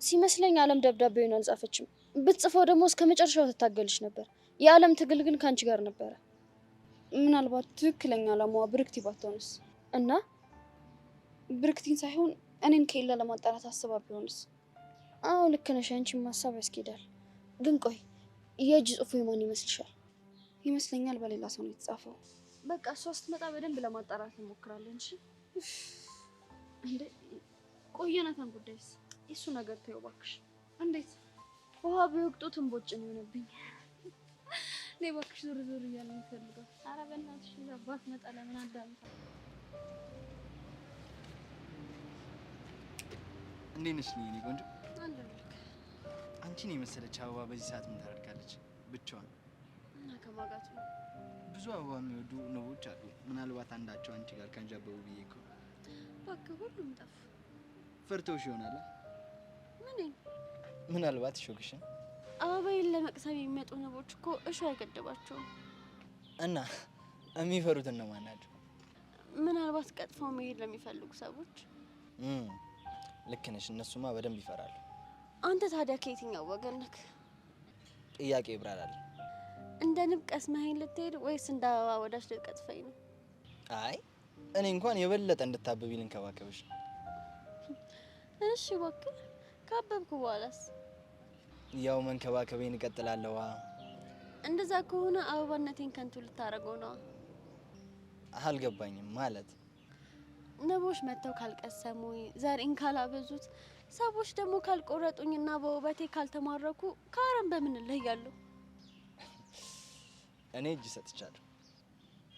ሲመስለኝ አለም ደብዳቤውን አልጻፈችም። ብትጽፈው ደግሞ እስከ መጨረሻው ትታገልሽ ነበር። የዓለም ትግል ግን ካንቺ ጋር ነበረ። ምናልባት ትክክለኛ ዓላማዋ ብሩክቲ ባትሆንስ? እና ብሩክቲን ሳይሆን እኔን ከኤላ ለማጣራት አስባ ቢሆንስ? አዎ ልክ ነሽ። አንቺም ሀሳብ ያስኬዳል። ግን ቆይ የእጅ ጽሑፉ የማን ይመስልሻል? ይመስለኛል በሌላ ሰው ነው የተጻፈው። በቃ እሷ ስትመጣ በደንብ ለማጣራት እንሞክራለን። እሺ እንዴ ቆየናታን ጉዳይስ እሱ ነገር ተይው እባክሽ። እንዴት ውሃ ቢወቅጡት እንቦጭ ነው የሆነብኝ። እኔ እባክሽ ዞር ዞር እያለ ይፈልጋል። ኧረ በእናትሽ ለባት መጣ ለምን አዳምጣ። እንዴት ነሽ የኔ ቆንጆ? አለሁልህ። አንቺን የመሰለች አበባ በዚህ ሰዓት ምን ታደርጋለች ብቻዋን? እና ከማጋቱ ብዙ አበባ የሚወዱ ንቦች አሉ። ምናልባት አንዳቸው አንቺ ጋር ካንጃበቡ ብዬ እኮ። እባክህ ሁሉም ጠፉ። ፈርተውሽ ይሆናል። ምን? ምናልባት ሾክሽን። አበባዬን ለመቅሰም የሚመጡ ንቦች እኮ እሾህ አይገድባቸውም። እና የሚፈሩት እነማን ናቸው? ምናልባት ቀጥፈው መሄድ ለሚፈልጉ ሰዎች። ልክ ነሽ። እነሱማ በደንብ ይፈራሉ። አንተ ታዲያ ከየትኛው ወገን ነህ? ጥያቄ ይብራራል። እንደ ንብ ቀስመኸኝ ልትሄድ ወይስ እንደ አበባ ወዳጅ ልትቀጥፈኝ ነው? አይ እኔ እንኳን የበለጠ እንድታብቢ ልንከባከብሽ። እሺ እባክህ ካበብኩ በኋላስ? ያው መንከባከቤን እቀጥላለሁ። እንደዛ ከሆነ አበባነቴን ከንቱ ልታረገው ነው? አልገባኝም። ማለት ንቦች መጥተው ካልቀሰሙኝ፣ ዘሬን ካላበዙት፣ ሰዎች ደግሞ ካልቆረጡኝና በውበቴ ካልተማረኩ ከአረም በምን እለያለሁ? እኔ እጅ ሰጥቻለሁ።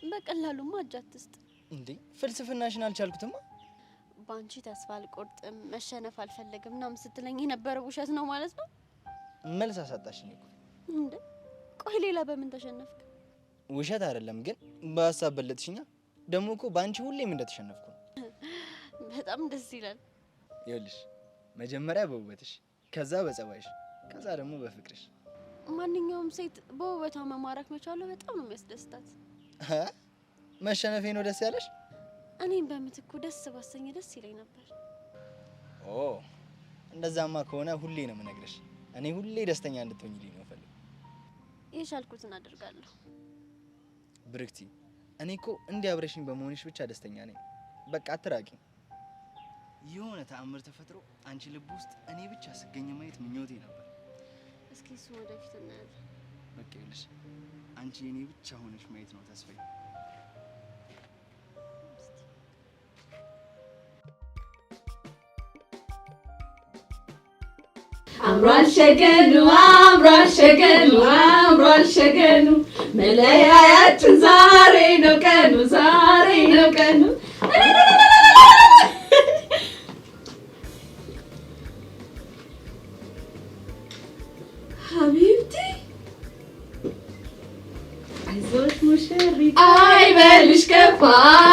በቀላሉማ እጅ አትስጥ እንዴ! ፍልስፍናሽን አልቻልኩትማ። ባንቺ ተስፋ አልቆርጥም፣ መሸነፍ አልፈልግም ምናምን ስትለኝ የነበረ ውሸት ነው ማለት ነው? መልስ አሳጣሽኝ እኮ። እንዴ ቆይ ሌላ በምን ተሸነፍክ? ውሸት አይደለም ግን በሀሳብ በለጥሽኛ። ደግሞ እኮ ባንቺ ሁሌም እንደተሸነፍኩ ነው። በጣም ደስ ይላል። ይኸውልሽ መጀመሪያ በውበትሽ፣ ከዛ በጸባይሽ፣ ከዛ ደግሞ በፍቅርሽ። ማንኛውም ሴት በውበቷ መማረክ መቻሏ በጣም ነው የሚያስደስታት። መሸነፌ ነው ደስ ያለሽ? እኔም በምትኩ ደስ ባሰኝ ደስ ይለኝ ነበር። ኦ እንደዛማ ከሆነ ሁሌ ነው የምነግርሽ። እኔ ሁሌ ደስተኛ እንድትሆኝልኝ ነው ፈልግ። የቻልኩትን አደርጋለሁ። ብርክቲ እኔ እኮ እንዲህ አብረሽኝ በመሆንሽ ብቻ ደስተኛ ነኝ። በቃ አትራቂ። የሆነ ተአምር ተፈጥሮ አንቺ ልብ ውስጥ እኔ ብቻ ስገኝ ማየት ምኞቴ ነበር። እስኪ እሱ ወደፊት እናያለን። በቃ ይኸውልሽ አንቺ እኔ ብቻ ሆነሽ ማየት ነው ተስፋዬ። አምሯል ሸገኑ አምሯል ሸገኑ አምሯል ሸገኑ መለያያችን ዛሬ ነው ቀኑ ዛሬ ነው ቀኑ። ሀቢብቲ አይዞሽ ሙሽሪት አይበልሽ ከፋ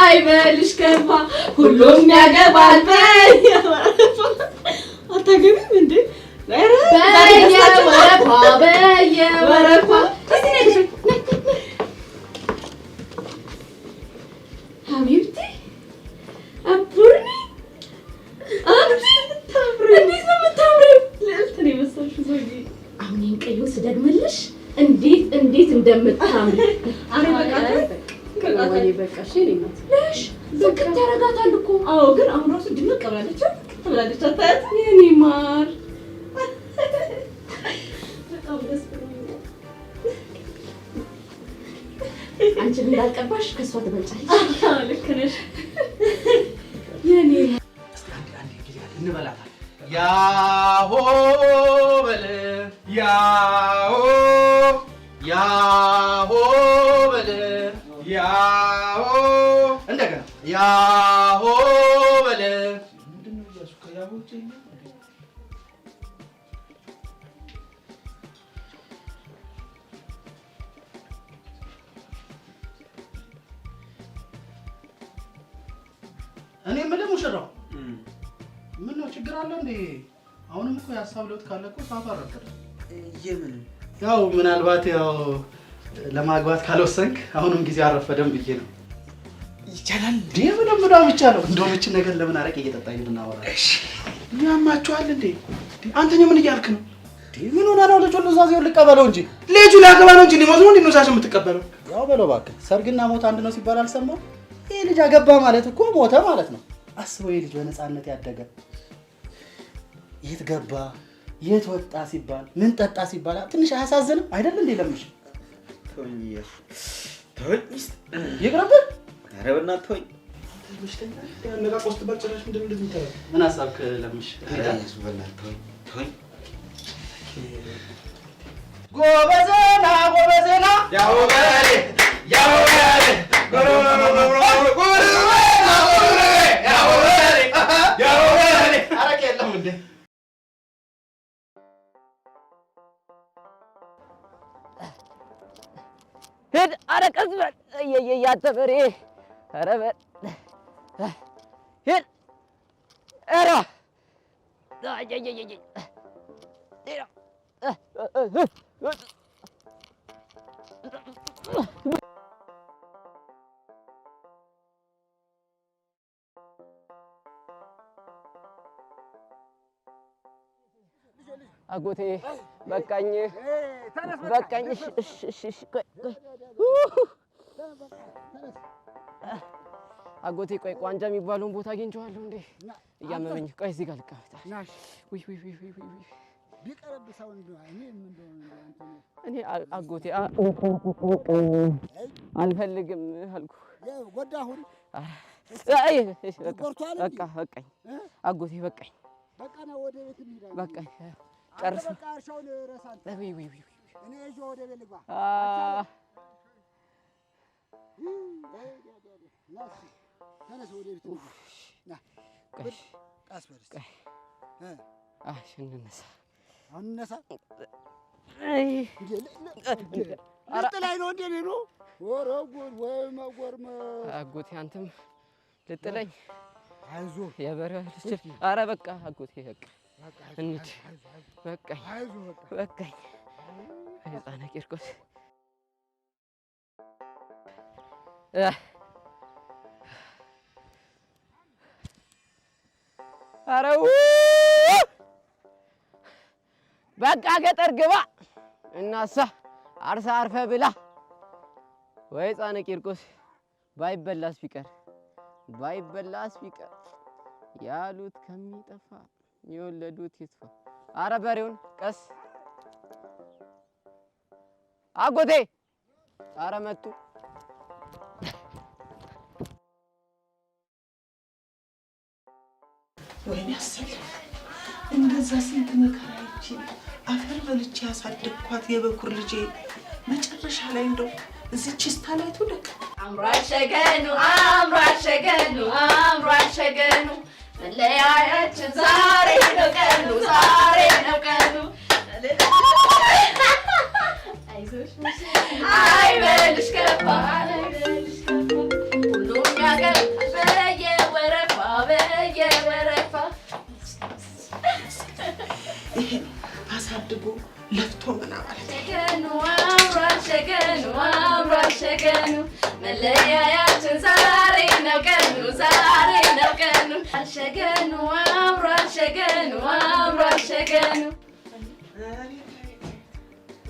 አይበልሽ ከፋ ሁሉም ያገባል በየወረፋ። አታገቢም እንዴ? በየወረፋ በየወረፋ ሀቢብቲ አቡርኒ አብቲ እንዴት ነው የምታምሪው? ልዕልት ነው የመሰልሽው ሰውዬ። አሁን ይሄን ቀዩ ስደግምልሽ እንዴት እንዴት እንደምታምሪ። አሬ በቃ እሺ ነኝት ለሽ ዝቅት ያረጋታል እኮ። አዎ ግን አሁን ራሱ ድምቅ ብላለች ብላለች። አታያት የኔ ማር በጣም ደስ ብሎኛል። አንቺን እንዳልቀባሽ ከሷ ትበልጫለሽ። ልክ ነሽ የኔ እስቲ አንዴ ጊዜ እንበላታለን። ያሆ በለ ያሆ ያሆ በለ ያሆ እንደገና ያሆ በለ ምንድነው እያሱ ከያሆ ውጪ እኔ የምልህ ሙሽራው ምን ነው ችግር አለ እንዴ? አሁንም እኮ የሀሳብ ለውጥ ካለ እኮ ሰዓቱ አረፈደ። የምን ያው ምናልባት ያው ለማግባት ካልወሰንክ አሁንም ጊዜ አረፈደም ብዬ ነው። ይቻላል እንዴ? ምንም ይቻላል። እንደውም እቺ ነገር ለምን አረቄ እየጠጣኝ ብናወራ? እሺ ያማችኋል እንዴ? አንተኛ ምን እያልክ ነው? ምን ሆነ ነው? ልጁን ኑዛዜውን ልቀበለው እንጂ ልጁ ሊያገባ ነው እንጂ ሊሞት ነው እንዴ ኑዛዜ የምትቀበለው? ያው በለው እባክህ። ሰርግና ሞት አንድ ነው ሲባል አልሰማም? ይሄ ልጅ አገባ ማለት እኮ ሞተ ማለት ነው። አስበው፣ ይሄ ልጅ በነፃነት ያደገ የት ገባ የት ወጣ ሲባል ምን ጠጣ ሲባል ትንሽ አያሳዝንም አይደል እንዴ? ለምሽ ተወኝ ሚስት ይቅርብህ። ኧረ በእናትህ ተወኝ። ምሽተኛ ያነቃ ቆስት ባልጨራሽ ምንድን እንደምታየው ምን ሀሳብክ ለምሽ? እሱ በእናትህ ተወኝ ተወኝ። ጎበዘና ጎበዘና ያው በሬ ያው በሬ አረቄ የለም እንዴ? ሂድ። ኧረ ቀስ በል አንተ በሬ። ኧረ በል ሂድ። ኧረ አጎቴ በቃኝ በቃኝ። እሺ ቆይ አጎቴ ቆይ ቋንጃ የሚባለውን ቦታ አግኝቼዋለሁ እንዴ? እያመመኝ ቆይ እዚህ ጋር ልቀመጥ። ውይ ቢቀርብሰው እንደው እኔ አጎቴ አልፈልግም አልኩ። ጎዳሁን። በቃ በቃኝ አጎቴ በቃኝ። በቃ ነው ወደ ቤት እንሄዳለን። በቃኝ ጨርስ። በቃ እርሻውን ረሳን። ውይ እኔ ይዤው ወደ ቤት ልግባ። ተነስ ወደ ቤት ልግባ። ና ቀስ በል እስኪ። እንነሳ። አሁን እንነሳ። ልጥላይ ነው እንዴ? ነው ኧረ ጉድ ወይ መጎርመስ። አጎቴ አንተም ልጥለኝ? አይዞህ የበሬው ልጅ። ኧረ በቃ አጎቴ በቃ እንሂድ። በቃኝ በቃኝ። ሕፃነ ቂርቆስ ኧረ በቃ ገጠር ግባ እናሳ አርሳ አርፈ ብላ። ወይ ሕፃነ ቂርቆስ ባይበላስ ቢቀር ያሉት ከሚጠፋ የወለዱት ይጥፋ። ኧረ በሬውን ቀስ አጎቴ። ኧረ መጡ። ወይኔ አሰለ እንደዛ ስንት መከራዎች አፈር በልቼ ያሳደግኳት የበኩር ልጄ መጨረሻ ላይ እንደው እዚች ስታላይ ትውደቅ። አምሯል ሸገኑ መለያያችን ዛሬ ነው ቀኑ አይበልሽ ከፋ ሁሉም ያገር በየወረፋ ይሄ አሳድጎ ለፍቶ መና ማለት ሸገኑ መለያያችን ዛሬ ነው ቀኑ ሸገኑ አምሯል ሸገኑ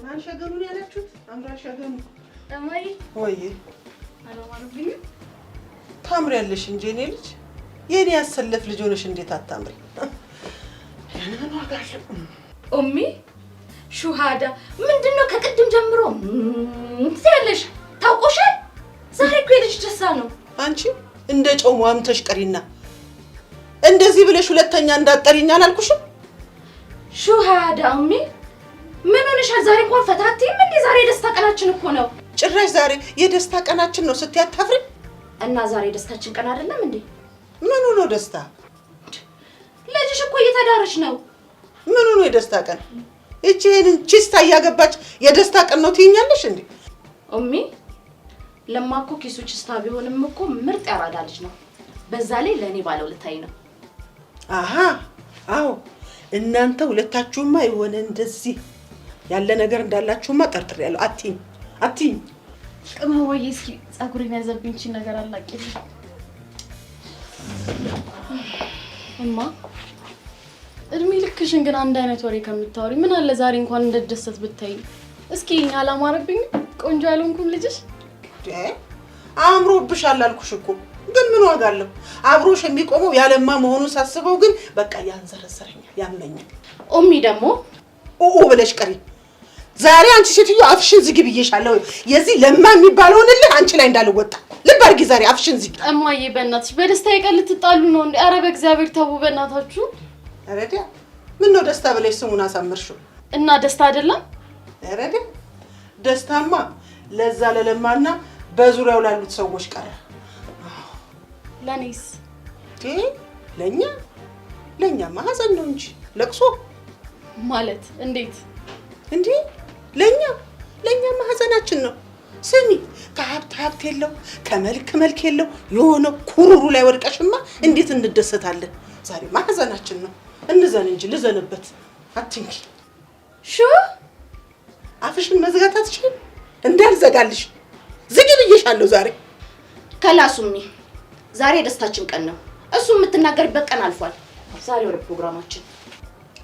ማን ሸገኑን ያላችሁት? አምሯል ሸገኑ እማዬ ወይ አላማረብኝም። ታምሪያለሽ እንጂ እኔ ልጅ የኔ ያሰለፍ ልጅ ሆነሽ እንዴት አታምሪ? ምን ዋጋ አለው? ኦሚ ሹሃዳ ምንድነው? ከቅድም ጀምሮ ትያለሽ ታውቆሻል። ዛሬ እኮ የልጅ ደስታ ነው። አንቺ እንደ ጨው ሟምተሽ ቀሪና እንደዚህ ብለሽ ሁለተኛ እንዳትጠሪኝ አላልኩሽም? ሹሃዳ ኦሚ ምን ሆነሻል? ዛሬ እንኳን ፈታቲም እንዴ? ዛሬ የደስታ ቀናችን እኮ ነው። ጭራሽ ዛሬ የደስታ ቀናችን ነው ስትይ አታፍሪ? እና ዛሬ የደስታችን ቀን አይደለም እንዴ? ምኑ ነው ደስታ? ልጅሽ እኮ እየተዳረች ነው። ምኑ ነው የደስታ ቀን? እቺን ቺስታ እያገባች የደስታ ቀን ነው ትይኛለሽ እንዴ? ኦሚ ለማኮ ኪሱ ቺስታ ቢሆንም እኮ ምርጥ ያራዳ ልጅ ነው። በዛ ላይ ለኔ ባለውለታይ ነው። አሃ አዎ እናንተ ሁለታችሁማ የሆነ እንደዚህ ያለ ነገር እንዳላችሁማ ጠርጥሬያለሁ። አትይኝ ቅመወይ እስኪ ጸጉሬን ያዘብኝ እቺ ነገር አላቂኝ እማ። እድሜ ልክሽን ግን አንድ አይነት ወሬ ከምታወሪ ምን አለ ዛሬ እንኳን እንደደሰት ብታይ። እስኪ አላማረብኝ? ቆንጆ ያልሆንኩም ልጅሽ አምሮብሻል አልኩሽ እኮ። ግን ምን ዋጋ አለው? አብሮሽ የሚቆመው ያለማ መሆኑን ሳስበው ግን በቃ ያንዘረዘረኛል፣ ያመኛል። ኦሚ ደግሞ ኦ ብለሽ ቀሪ። ዛሬ አንቺ ሴትዮ አፍሽን ዝጊ ብዬሻለሁ። የዚህ ለማ የሚባለውን ልህ አንቺ ላይ እንዳልወጣ ልብ አድርጊ። ዛሬ አፍሽን ዝጊ። እማዬ በእናትሽ በደስታዬ ቀን ልትጣሉ ነው እንዴ? ኧረ በእግዚአብሔር ተው በእናታችሁ። ረዲያ ምን ነው ደስታ ብለሽ ስሙን አሳምርሽው? እና ደስታ አይደለም? ረዲያ ደስታማ ለዛ ለለማና በዙሪያው ላሉት ሰዎች ቀረ። ለኔስ? ለኛማ ሐዘን ነው እንጂ ለቅሶ ማለት እንዴት? እንዴ ለኛማ ሐዘናችን ነው። ስሚ ከሀብት የለው ከመልክ የለው የሆነ ኩሩሩ ላይ ወድቀሽማ እንዴት እንደሰታለን። ዛሬማ ሐዘናችን ነው። እንዘን እንጂ ልዘንበት አትንኪ። አፍሽን መዝጋት አትችልም? እንዳልዘጋልሽ ዝጊ ብዬሻለሁ። ዛሬ ከላሱሚ ዛሬ ደስታችን ቀን ነው። እሱ የምትናገርበት ቀን አልፏል። ዛሬ ወደ ፕሮግራማችን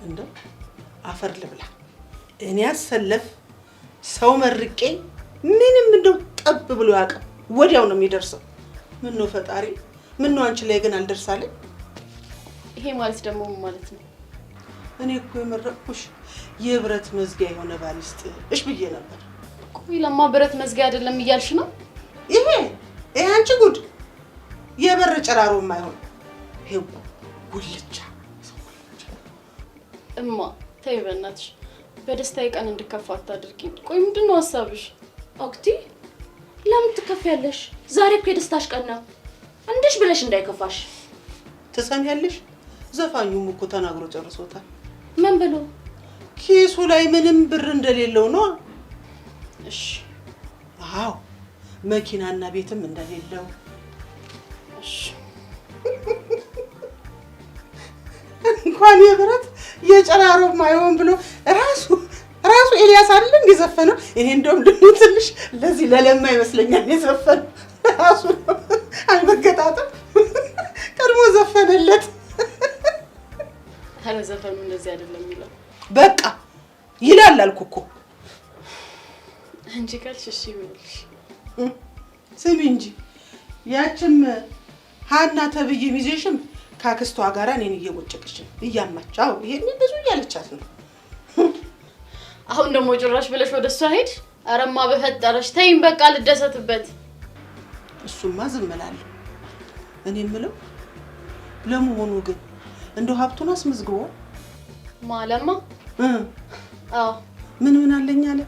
እንደው አፈር ልብላ። እኔ አሰለፍ ሰው መርቄ ምንም እንደው ጠብ ብሎ ያውቃል። ወዲያው ነው የሚደርሰው። ምን ነው ፈጣሪ፣ ምን ነው አንቺ ላይ ግን አልደርሳለኝ። ይሄ ማለት ደግሞ ምን ማለት ነው? እኔ እኮ የመረቅኩሽ የብረት መዝጊያ የሆነ ባል ይስጥሽ ብዬ ነበር። ቆይ ለማ ብረት መዝጊያ አይደለም እያልሽ ነው? ይሄ አንቺ ጉድ የበር ጨራሮ የማይሆን ይሄ ጉልቻ። እማ ተይ በእናትሽ በደስታዬ ቀን እንድከፋ አታድርጊኝ። ቆይ ምንድነው ሐሳብሽ? ኦክቲ ለምን ትከፊያለሽ? ዛሬ እኮ የደስታሽ ቀን ነው። እንዴሽ ብለሽ እንዳይከፋሽ። ትሰሚያለሽ? ዘፋኙም እኮ ተናግሮ ጨርሶታል። ምን ብሎ? ኪሱ ላይ ምንም ብር እንደሌለው ነው። እሺ አዎ መኪናና ቤትም እንደሌለው። እሺ እንኳን የብረት የጨራሮ ማይሆን ብሎ ራሱ ኤልያስ አይደል እንደዘፈነው። እኔ እንደውም ድኑ ትንሽ ለዚህ ለለማ ይመስለኛል የዘፈነው ራሱ አልመገጣጥም ቀድሞ ዘፈነለት። አረ ዘፈኑ እንደዚህ አይደለም ይላል። በቃ ይላል አልኩ እኮ አንቺ ካልሽ እሺ ይበልሽ። ስሚ እንጂ ያችም ሀና ተብዬ ሚዜሽም ካክስቷ ጋራ እኔን እየቦጨቀች እያማቻው ይሄን ብዙ እያለቻት ነው። አሁን ደግሞ ጭራሽ ብለሽ ወደሷ ሄድ። አረማ በፈጠረሽ ተይኝ በቃ ልደሰትበት። እሱማ ዝም እላለሁ። እኔ የምለው ለመሆኑ ግን እንደው ሀብቱን አስመዝግቦ ማለማ? አዎ ምን አለኝ አለ?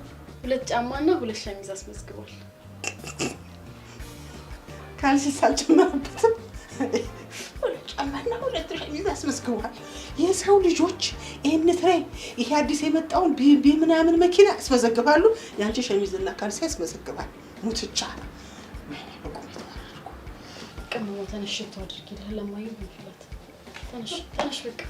2 ጫማና 2 ሸሚዝ አስመዝግቧል። ካልሲስ አልጨመረበትም? ጫማና 2 ሸሚዝ አስመዝግቧል። የሰው ልጆች ይሄን ትሬ ይሄ አዲስ የመጣውን ቢቢ ምናምን መኪና አስመዘግባሉ። ያንቺ ሸሚዝና ካልሲ ያስመዘግባል። ሙትቻ ቀመሞ ተነሽ ተወድርኪ ለማዩ ብንፍላት ተነሽ በቃ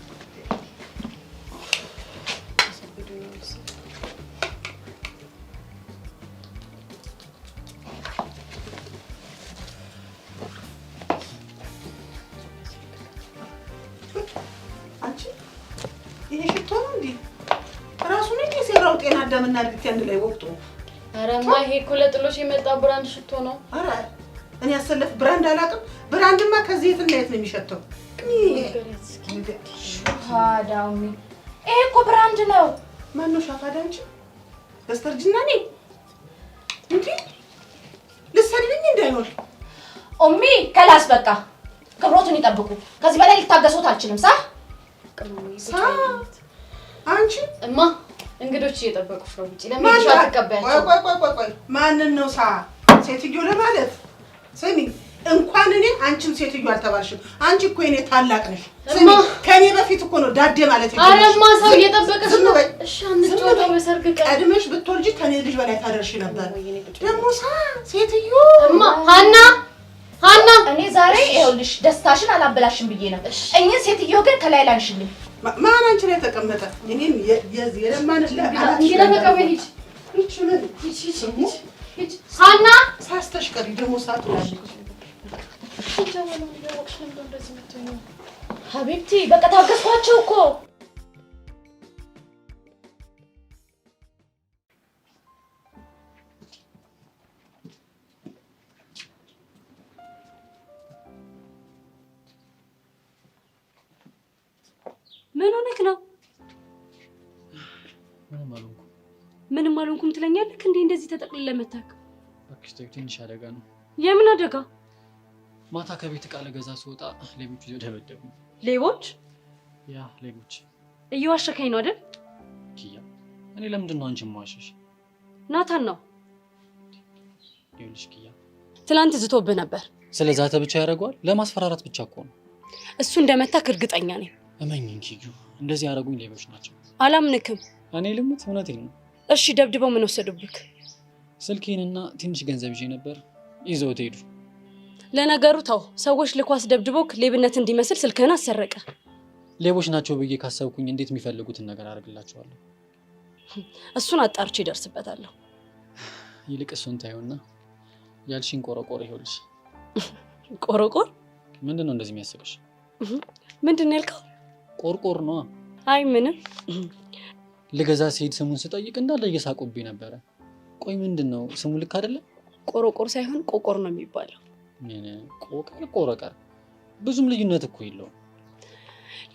ይሄ ሽቶ ነው እንዴ? ራሱ ነው የሰራው ጤና አዳምና ልጅ አንድ ላይ ወቅቱ። አረማ ይሄ እኮ ለጥሎሽ የመጣ ብራንድ ሽቶ ነው። አረ እኔ ያሰለፍ ብራንድ አላውቅም። ብራንድማ ከዚህ የትና የት ነው የሚሸተው? ሻፋዳውሚ ይሄ እኮ ብራንድ ነው። ማን ነው ሻፋዳ? አንቺ በስተርጅና ነኝ እንዴ? ልትሰድብኝ እንዳይሆን ኦሚ ከላስ በቃ ክብሮቱን ይጠብቁ። ከዚህ በላይ ልታገሱት አልችልም። አንቺ እማ እንግዶች እየጠበቁሽ ነው። ውጪ ለምን ተቀበያቸው? ቆይ ማንን ነው ሴትዮ ለማለት? ስሚ እንኳን እኔ አንቺም ሴትዮ አልተባልሽም። አንቺ እኮ እኔ ታላቅ ነሽ። ስሚ ከኔ በፊት እኮ ነው ዳዴ ማለት ይችላል። አረማ ሰው እየጠበቀሽ ነው። እሺ አንጫወተው በሰርግ ቀን ቀድመሽ ብትወልጂ ከኔ ልጅ በላይ ታደርሽ ነበር። ደግሞ ሴትዮ እማ ሀና እኔ ዛሬ ይኸውልሽ ደስታሽን አላበላሽም ብዬ ነው። እኚህ ሴትዮ ግን ከላይ ላንሽልኝ። ማን አንቺ ላይ ተቀመጠ? እኔም የለማን ሀና ሳስተሽቀሪ ደግሞ ሰዓት ሀቢብቲ በቃ ታገስኳቸው እኮ። ምን ሆነክ ነው? ምንም አልሆንኩም ትለኛለህ እንዴ? እንደዚህ ተጠቅልለህ መታክ? እባክሽ ተይው፣ ትንሽ አደጋ ነው። የምን አደጋ? ማታ ከቤት ዕቃ ልገዛ ስወጣ ሌቦች ይዘው ደበደቡኝ። ሌቦች? ያ ሌቦች። እየዋሸከኝ ነው አይደል? ኪያ፣ እኔ ለምንድን ነው አንቺን የማዋሸሽ? ናታን ነው። ይኸውልሽ ኪያ፣ ትላንት ዝቶብህ ነበር። ስለ ዛተ ብቻ ያደርገዋል? ለማስፈራራት ብቻ እኮ ነው። እሱ እንደመታክ እርግጠኛ ነኝ። እመኝኝ ኪዩ፣ እንደዚህ ያደረጉኝ ሌቦች ናቸው። አላምንክም። እኔ ልሙት፣ እውነቴን ነው። እሺ ደብድበው ምን ወሰዱብክ? ስልኬንና ትንሽ ገንዘብ ይዤ ነበር፣ ይዘውት ሄዱ። ለነገሩ ተው፣ ሰዎች ልኳስ ደብድቦክ ሌብነት እንዲመስል ስልክህን አሰረቀ። ሌቦች ናቸው ብዬ ካሰብኩኝ እንዴት የሚፈልጉትን ነገር አደርግላቸዋለሁ? እሱን አጣርቼ ይደርስበታለሁ። ይልቅ እሱን ታዩና ያልሽኝ ቆረቆር ይኸውልሽ። ቆረቆር? ምንድን ነው እንደዚህ የሚያስቅሽ? ምንድን ነው ያልከው? ቆርቆር ነዋ። አይ ምንም። ልገዛ ሲሄድ ስሙን ስጠይቅ እንዳለ እየሳቁብኝ ነበረ። ቆይ ምንድን ነው ስሙ? ልክ አይደለም? ቆረቆር ሳይሆን ቆቆር ነው የሚባለው። ቆቀር ቆረቀር፣ ብዙም ልዩነት እኮ የለውም።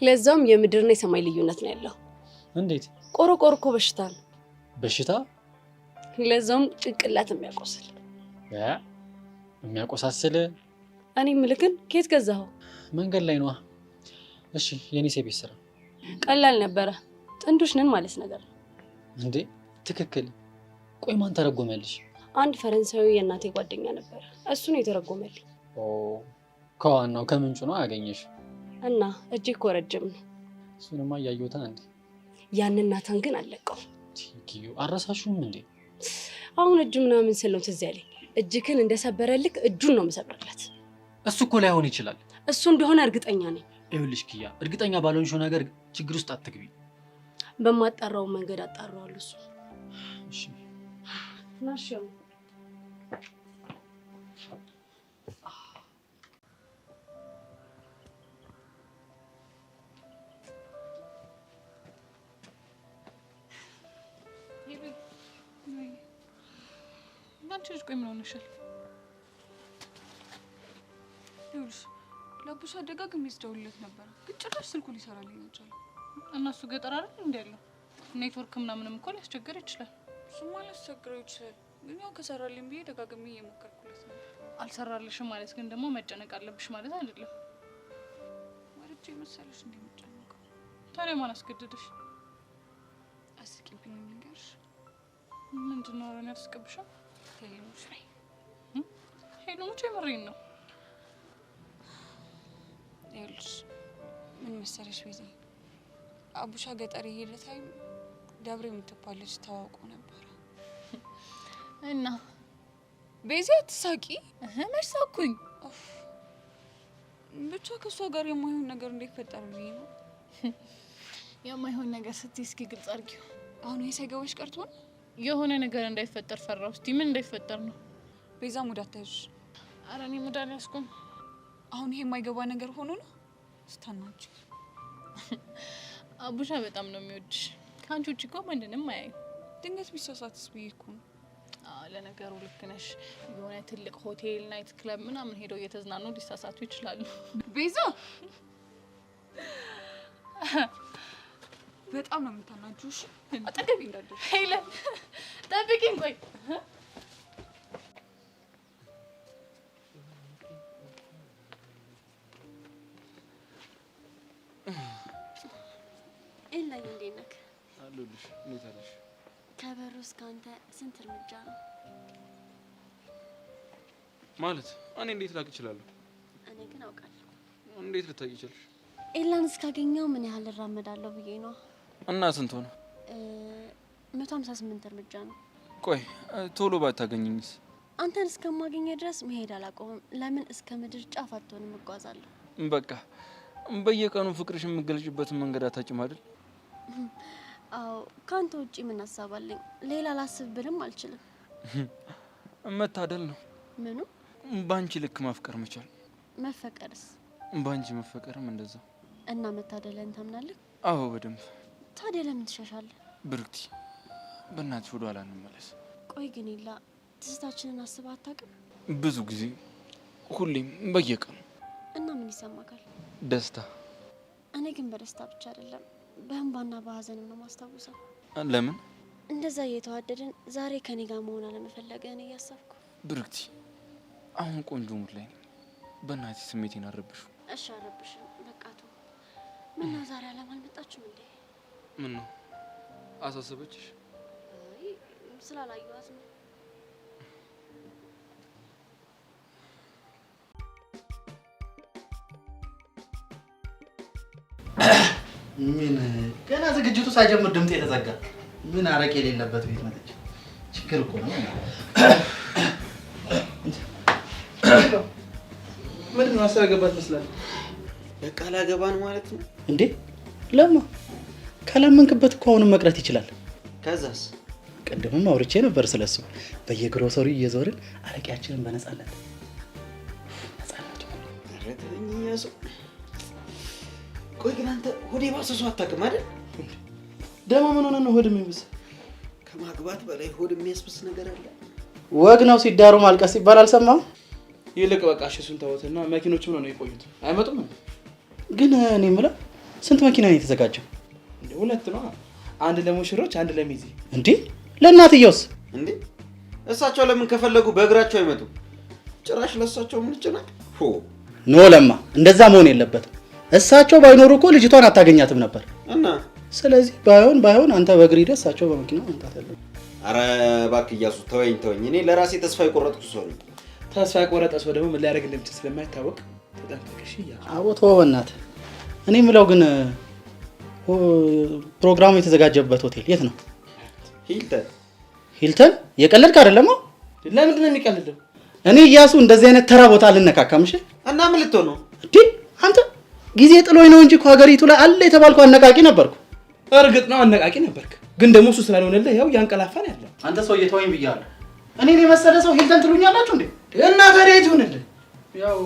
ለዛውም የምድርና የሰማይ ልዩነት ነው ያለው። እንዴት? ቆረቆር እኮ በሽታ ነው። በሽታ? ለዛውም ጭንቅላት የሚያቆስል የሚያቆሳስል። እኔ ምልክን ከየት ገዛኸው? መንገድ ላይ ነዋ። እሺ የኔ ሴቤት ስራ ቀላል ነበረ። ጥንዶች ነን ማለት ነገር እንዴ? ትክክል። ቆይ ማን ተረጎመልሽ? አንድ ፈረንሳዊ የእናቴ ጓደኛ ነበር፣ እሱ ነው የተረጎመልኝ። ከዋናው ከምንጩ ነው ያገኘሽ? እና እጄ እኮ ረጅም ነው። እሱንማ እያየሁታ እንዴ። ያንን ናታን ግን አለቀው። ኪዩ አረሳሹም እንዴ? አሁን እጁ ምናምን ስል ነው ትዝ ያለኝ። እጅክን እንደሰበረልክ እጁን ነው የምሰብርለት። እሱ እኮ ላይሆን ይችላል። እሱ እንደሆነ እርግጠኛ ነኝ። ይኸውልሽ ኪያ፣ እርግጠኛ ባልሆንሽው ነገር ችግር ውስጥ አትግቢ። በማጣራው መንገድ አጣራዋለሁ። እሱ እሺ ናሽው አንቺ ልጅ ቆይ ምን ሆነሻል? ይኸውልሽ ለአቡሻ ደጋግሜ ስደውልለት ነበር፣ ግን ጭራሽ ስልኩ ሊሰራልኝ አልቻለም። እና እሱ ገጠር አይደል እንደ ያለው ኔትወርክ ምናምንም እኮ ሊያስቸግር ይችላል። እሱማ ሊያስቸግረው ይችላል፣ ግን ያው ከሰራልኝ ብዬ ደጋግሜ እየሞከርኩለት ነው። አልሰራልሽም ማለት ግን ደግሞ መጨነቅ አለብሽ ማለት አይደለም። ወርጄ መሰለሽ እንደ የምጨነቀው። ታዲያ ማን አስገድደሽ? አስቂብኝ ንገርሽ። ምንድን ነው አረን ያስቀብሻል? ሄሎች ላይ ሄሎች የምሬን ነው። ይኸውልሽ ምን መሰለሽ ቤዛ፣ አቡሻ ገጠር የሄደ ታይም ደብሬ የምትባል ልጅ ተዋውቆ ነበረ እና ቤዛ ትሳቂ መች ሳኩኝ። ብቻ ከእሷ ጋር የማይሆን ነገር እንዳይፈጠር ብዬ ነው። የማይሆን ነገር ስትይ እስኪ ግልጽ አድርጊው። አሁን ይሄ ሳይገባሽ ቀርቶ ነው? የሆነ ነገር እንዳይፈጠር ፈራሁ። እስቲ ምን እንዳይፈጠር ነው? ቤዛ ሙድ አትያዥ። ኧረ እኔ ሙድ አልያዝኩም። አሁን ይሄ የማይገባ ነገር ሆኖ ነው ስታናች። አቡሻ በጣም ነው የሚወድሽ። ከአንቺ ውጭ እኮ ማንንም አያዩ። ድንገት ቢሳሳትስ ብዬ እኮ ነው። ለነገሩ ልክ ነሽ። የሆነ ትልቅ ሆቴል ናይት ክለብ ምናምን ሄደው እየተዝናኑ ሊሳሳቱ ይችላሉ። ቤዛ በጣም ነው የምታናጁ። እሺ አጠገቤ እንዳትደርሺ። ሄለን ጠብቂኝ፣ ቆይ ኤላዬ እንዴት ነህ? አለሁልሽ። እንዴት አለሽ? ከበሩ እስከ አንተ ስንት እርምጃ ነው? ማለት እኔ እንዴት ላቅ እችላለሁ? እኔ ግን አውቃለሁ። እንዴት ልታውቂ ይችላልሽ? ኤላን እስካገኘው ምን ያህል እራመዳለሁ ብዬ ነው። እና ስንት ሆነ? 158 እርምጃ ነው። ቆይ ቶሎ ባታገኘኝስ? አንተን እስከማገኘ ድረስ መሄድ አላቆምም። ለምን እስከ ምድር ጫፍ አትሆንም? እጓዛለሁ። በቃ በየቀኑ ፍቅርሽ የምገልጭበትን መንገድ አታጭም አይደል? አዎ፣ ካንተ ውጪ ምን ሀሳብ አለኝ? ሌላ ላስብ ብልም አልችልም። መታደል ነው። ምኑ? ባንቺ ልክ ማፍቀር መቻል። መፈቀርስ? ባንቺ መፈቀርም እንደዛው። እና መታደልን ታምናለህ? አዎ በደንብ። ታዲያ ለምን ትሸሻለህ? ብርክቲ በእናትሽ ወደ ኋላ እንመለስ። ቆይ ግን ኤላ ትዝታችንን አስበህ አታውቅም? ብዙ ጊዜ፣ ሁሌም፣ በየቀኑ። እና ምን ይሰማካል? ደስታ። እኔ ግን በደስታ ብቻ አይደለም በእንባና በሀዘንም ነው ማስታውሰው። ለምን? እንደዛ እየተዋደድን ዛሬ ከኔ ጋር መሆን አለመፈለግህን እያሰብኩ። ብርክቲ አሁን ቆንጆ ሙድ ላይ ነኝ። በእናትሽ ስሜቴን አረብሹ። እሺ አረብሽም፣ በቃ ተው። ምነው ዛሬ አልመጣችሁም እንዴ? ምን ነው አሳሰበችሽ? አይ ስላላየኋት ነው። ምን ገና ዝግጅቱ ሳይጀምር ድምጤ የተዘጋ። ምን አረቄ የሌለበት ቤት መጥቼ ችግር እኮ ነው። ምንድን ነው አስተያገባት መስላል? በቃ ላገባን ማለት ነው እንዴ? ለማ ካላመንክበት እኮ አሁንም መቅረት ይችላል። ከዛስ? ቅድምም አውርቼ ነበር ስለሱ። በየግሮሰሪ እየዞርን አረቄያችንን በነፃነት ረተኛሱ። ቆይ ግን አንተ ሆዴ ባሰሱ አታውቅም አይደል? ደግሞ ምን ሆነ ነው ሆድ የሚብስ? ከማግባት በላይ ሆድ የሚያስብስ ነገር አለ? ወግ ነው ሲዳሩ ማልቀስ ሲባል አልሰማም? ይልቅ በቃ እሱን ተውትና መኪኖቹ ነው የቆዩት አይመጡም? ግን እኔ የምለው ስንት መኪና ነው የተዘጋጀው? እንዴ ሁለት ነው። አንድ ለሙሽሮች አንድ ለሚዜ። እንዴ ለእናትየውስ? እንዴ እሳቸው ለምን ከፈለጉ በእግራቸው አይመጡ? ጭራሽ ለእሳቸው ምን ጭናቅ? ኖ ለማ እንደዛ መሆን የለበትም። እሳቸው ባይኖሩ እኮ ልጅቷን አታገኛትም ነበር። እና ስለዚህ ባይሆን አንተ በእግር ሄደህ እሳቸው በመኪና መምጣት አለብህ። አረ እባክህ እያሱ ተወኝ። እኔ ለራሴ ተስፋ የቆረጥኩ ሰው ነኝ። ተስፋ የቆረጠ ሰው ደግሞ ምን ሊያደርግ እንደሚችል ስለማይታወቅ ተጠንቀቅሽ። አቦ ተወው በእናትህ። እኔ የምለው ግን ፕሮግራሙ የተዘጋጀበት ሆቴል የት ነው? ሂልተን። የቀለድክ አይደለም? ለምንድን ነው የሚቀልደው? እኔ እያሱ እንደዚህ አይነት ተራ ቦታ አልነካካም። እሺ እና ምን ልትሆን ነው? አንተ ጊዜ ጥሎኝ ነው እንጂ እኮ ሀገሪቱ ላይ አለ የተባልኩ አነቃቂ ነበርኩ። እርግጥ ነው አነቃቂ ነበርክ፣ ግን ደግሞ እሱ ስላልሆነልህ ያው ያንቀላፋን ያለ። አንተ ሰው እየተወኝ ብያለሁ። እኔን የመሰለ ሰው ሂልተን ትሉኛላችሁ እንዴ? እና ታዲያ የት ይሆንልህ? ያው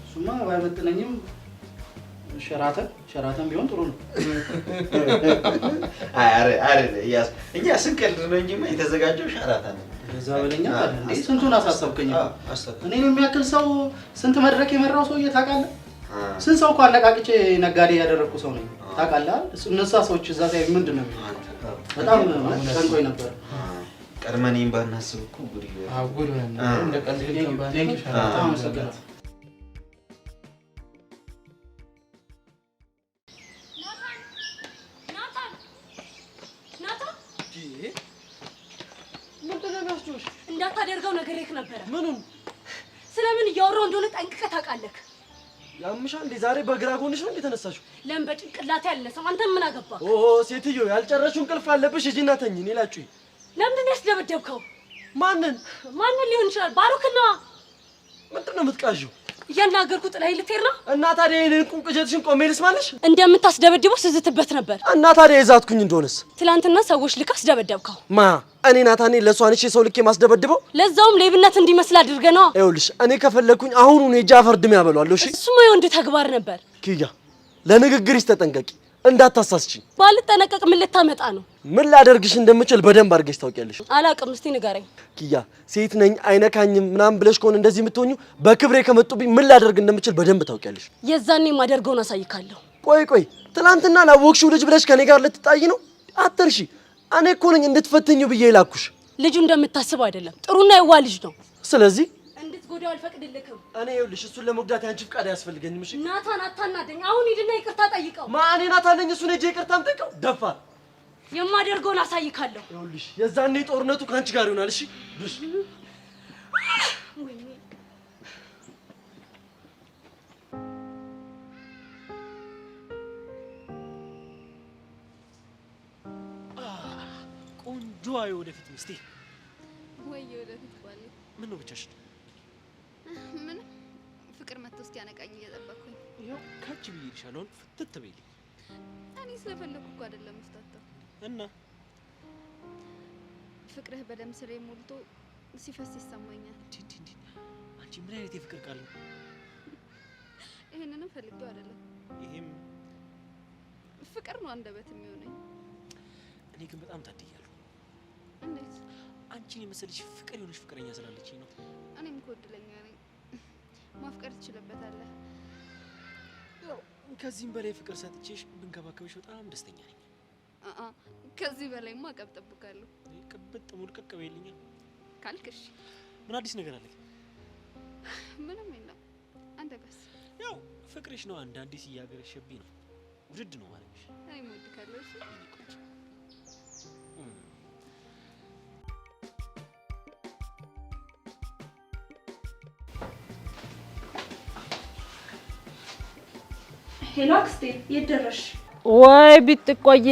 እሱማ ባይመጥነኝም ሸራተን ቢሆን ጥሩ ነው። አረ ያስ እኛ ስንቀልድ ነው እንጂ የተዘጋጀው ሸራተን ነው። እዛ በለኛ እንዴ ስንቱን አሳሰብከኝ። እኔን የሚያክል ሰው ስንት መድረክ የመራው ሰው ታውቃለህ? ስንት ሰው እኮ አነቃቅቼ ነጋዴ ያደረኩ ሰው ነኝ ታውቃለህ? እነዛ ሰዎች እዛ ላይ ምንድን ነው በጣም ጨንቆኝ ነበር። ቀድመን ባናስብ እኮ ጉድ ነው። እንደ ቀልድ ቴንክ ዩ በጣም አመሰግናለሁ። እንዳታደርገው ነግሬህ ነበረ። ምኑን? ስለምን እያወራሁ እንደሆነ ጠንቅቀህ ታውቃለህ። ያምሻ እንዴ? ዛሬ በግራ ጎንሽ ነው እንዴ ተነሳሽው? ለምን በጭንቅላቴ ያልነሳው? አንተ ምን አገባ? ሴትዮ ያልጨረሽው እንቅልፍ አለብሽ። ሂጂና ተኝ። እኔ ላጩኝ። ለምንድን ነው ያስደበደብከው? ማንን ሊሆን ይችላል? ባሩክና። ምንድን ነው የምትቃዥው? እያናገርኩ ጥላዬ ልትሄድ ነው? እና ታዲያ ይሄን ቁንቅጀትሽን ቆሜ ልስማልሽ? እንደምታስደበድበው ስዝትበት ነበር። እና ታዲያ የዛትኩኝ እንደሆነስ? ትላንትና ሰዎች ልክ አስደበደብከው። ማ እኔ ናታኔ ለሷ ነሽ ሰው ልክ ማስደበድበው? ለዛውም ሌብነት እንዲመስል አድርገህ ነው። ይኸውልሽ እኔ ከፈለኩኝ አሁኑን ሄጄ አፈር ድሜ ያበሏለሁ። እሺ እሱማ የወንድ ተግባር ነበር። ኪያ ለንግግርሽ ተጠንቀቂ፣ እንዳታሳስችኝ። ባልጠነቀቅ ምን ልታመጣ ነው? ምን ላደርግሽ እንደምችል በደንብ አድርገሽ ታውቂያለሽ። አላውቅም፣ እስቲ ንገረኝ። ኪያ ሴት ነኝ አይነካኝም ምናምን ብለሽ ከሆነ እንደዚህ የምትሆኙ በክብሬ ከመጡብኝ ምን ላደርግ እንደምችል በደንብ ታውቂያለሽ። የዛኔ ማደርገውን አሳይካለሁ። ቆይ ትናንትና ላወቅሽው ልጅ ብለሽ ከኔ ጋር ልትጣይ ነው? አትርሺ። እኔ እኮ ነኝ እንድትፈትኙ ብዬ ይላኩሽ። ልጁ እንደምታስበው አይደለም፣ ጥሩና የዋ ልጅ ነው። ስለዚህ እንድትጎዳው አልፈቅድልክም። እኔ ይኸውልሽ እሱን ለመጉዳት ያንቺ ፍቃድ አያስፈልገኝም። እሺ ናታን አታናደኝ። አሁን ሂድና ይቅርታ ጠይቀው። ማን ናታን ነኝ? እሱን ሄጄ ይቅርታ ጠይቀው? ደፋር። የማደርገውን አሳይካለሁ። ይኸውልሽ የዛኔ ጦርነቱ ካንቺ ጋር ይሆናል። እሺ ዱስ ቆንጆ ወደፊት ሚስቴ ወይ ወደፊት ባለ ምን ነው ብቻሽን? ምን ፍቅር መጥቶ እስኪያነቃኝ እየጠበቅኩኝ። ይኸው ካች ብዬሻለሁ። ፍትት በይልኝ። እኔ ስለፈለኩ እኮ አይደለም ፍታታ እና ፍቅርህ በደም ስሬ ሞልቶ ሲፈስ ይሰማኛል። አንቺ ምን አይነት የፍቅር ቃል ነው? ይሄንንም ፈልጌው አይደለም። ይሄም ፍቅር ነው አንደበት የሚሆነኝ። እኔ ግን በጣም ታድያለሁ። እንዴት? አንቺን የመሰለሽ ፍቅር የሆነሽ ፍቅረኛ ስላለችኝ ነው። እኔም እኮ እድለኛ ነኝ። ማፍቀር ትችልበታለህ። ያው ከዚህም በላይ ፍቅር ሰጥቼሽ ብንከባከብሽ በጣም ደስተኛ ነኝ። ከዚህ በላይማ ቀብጠብቃለሁ። ቅብጥ ሙልቅቅ በይልኛ ካልክሽ ምን አዲስ ነገር አለ? ምንም የለም። አንተ በስ ያው ፍቅርሽ ነው አንድ አዲስ እያገረሸብኝ ነው። ውድድ ነው ማለት ነው። አይ ሞድ ካለሽ ሄሎ አክስቴ የት ደረሽ? ወይ ቢጥቆይ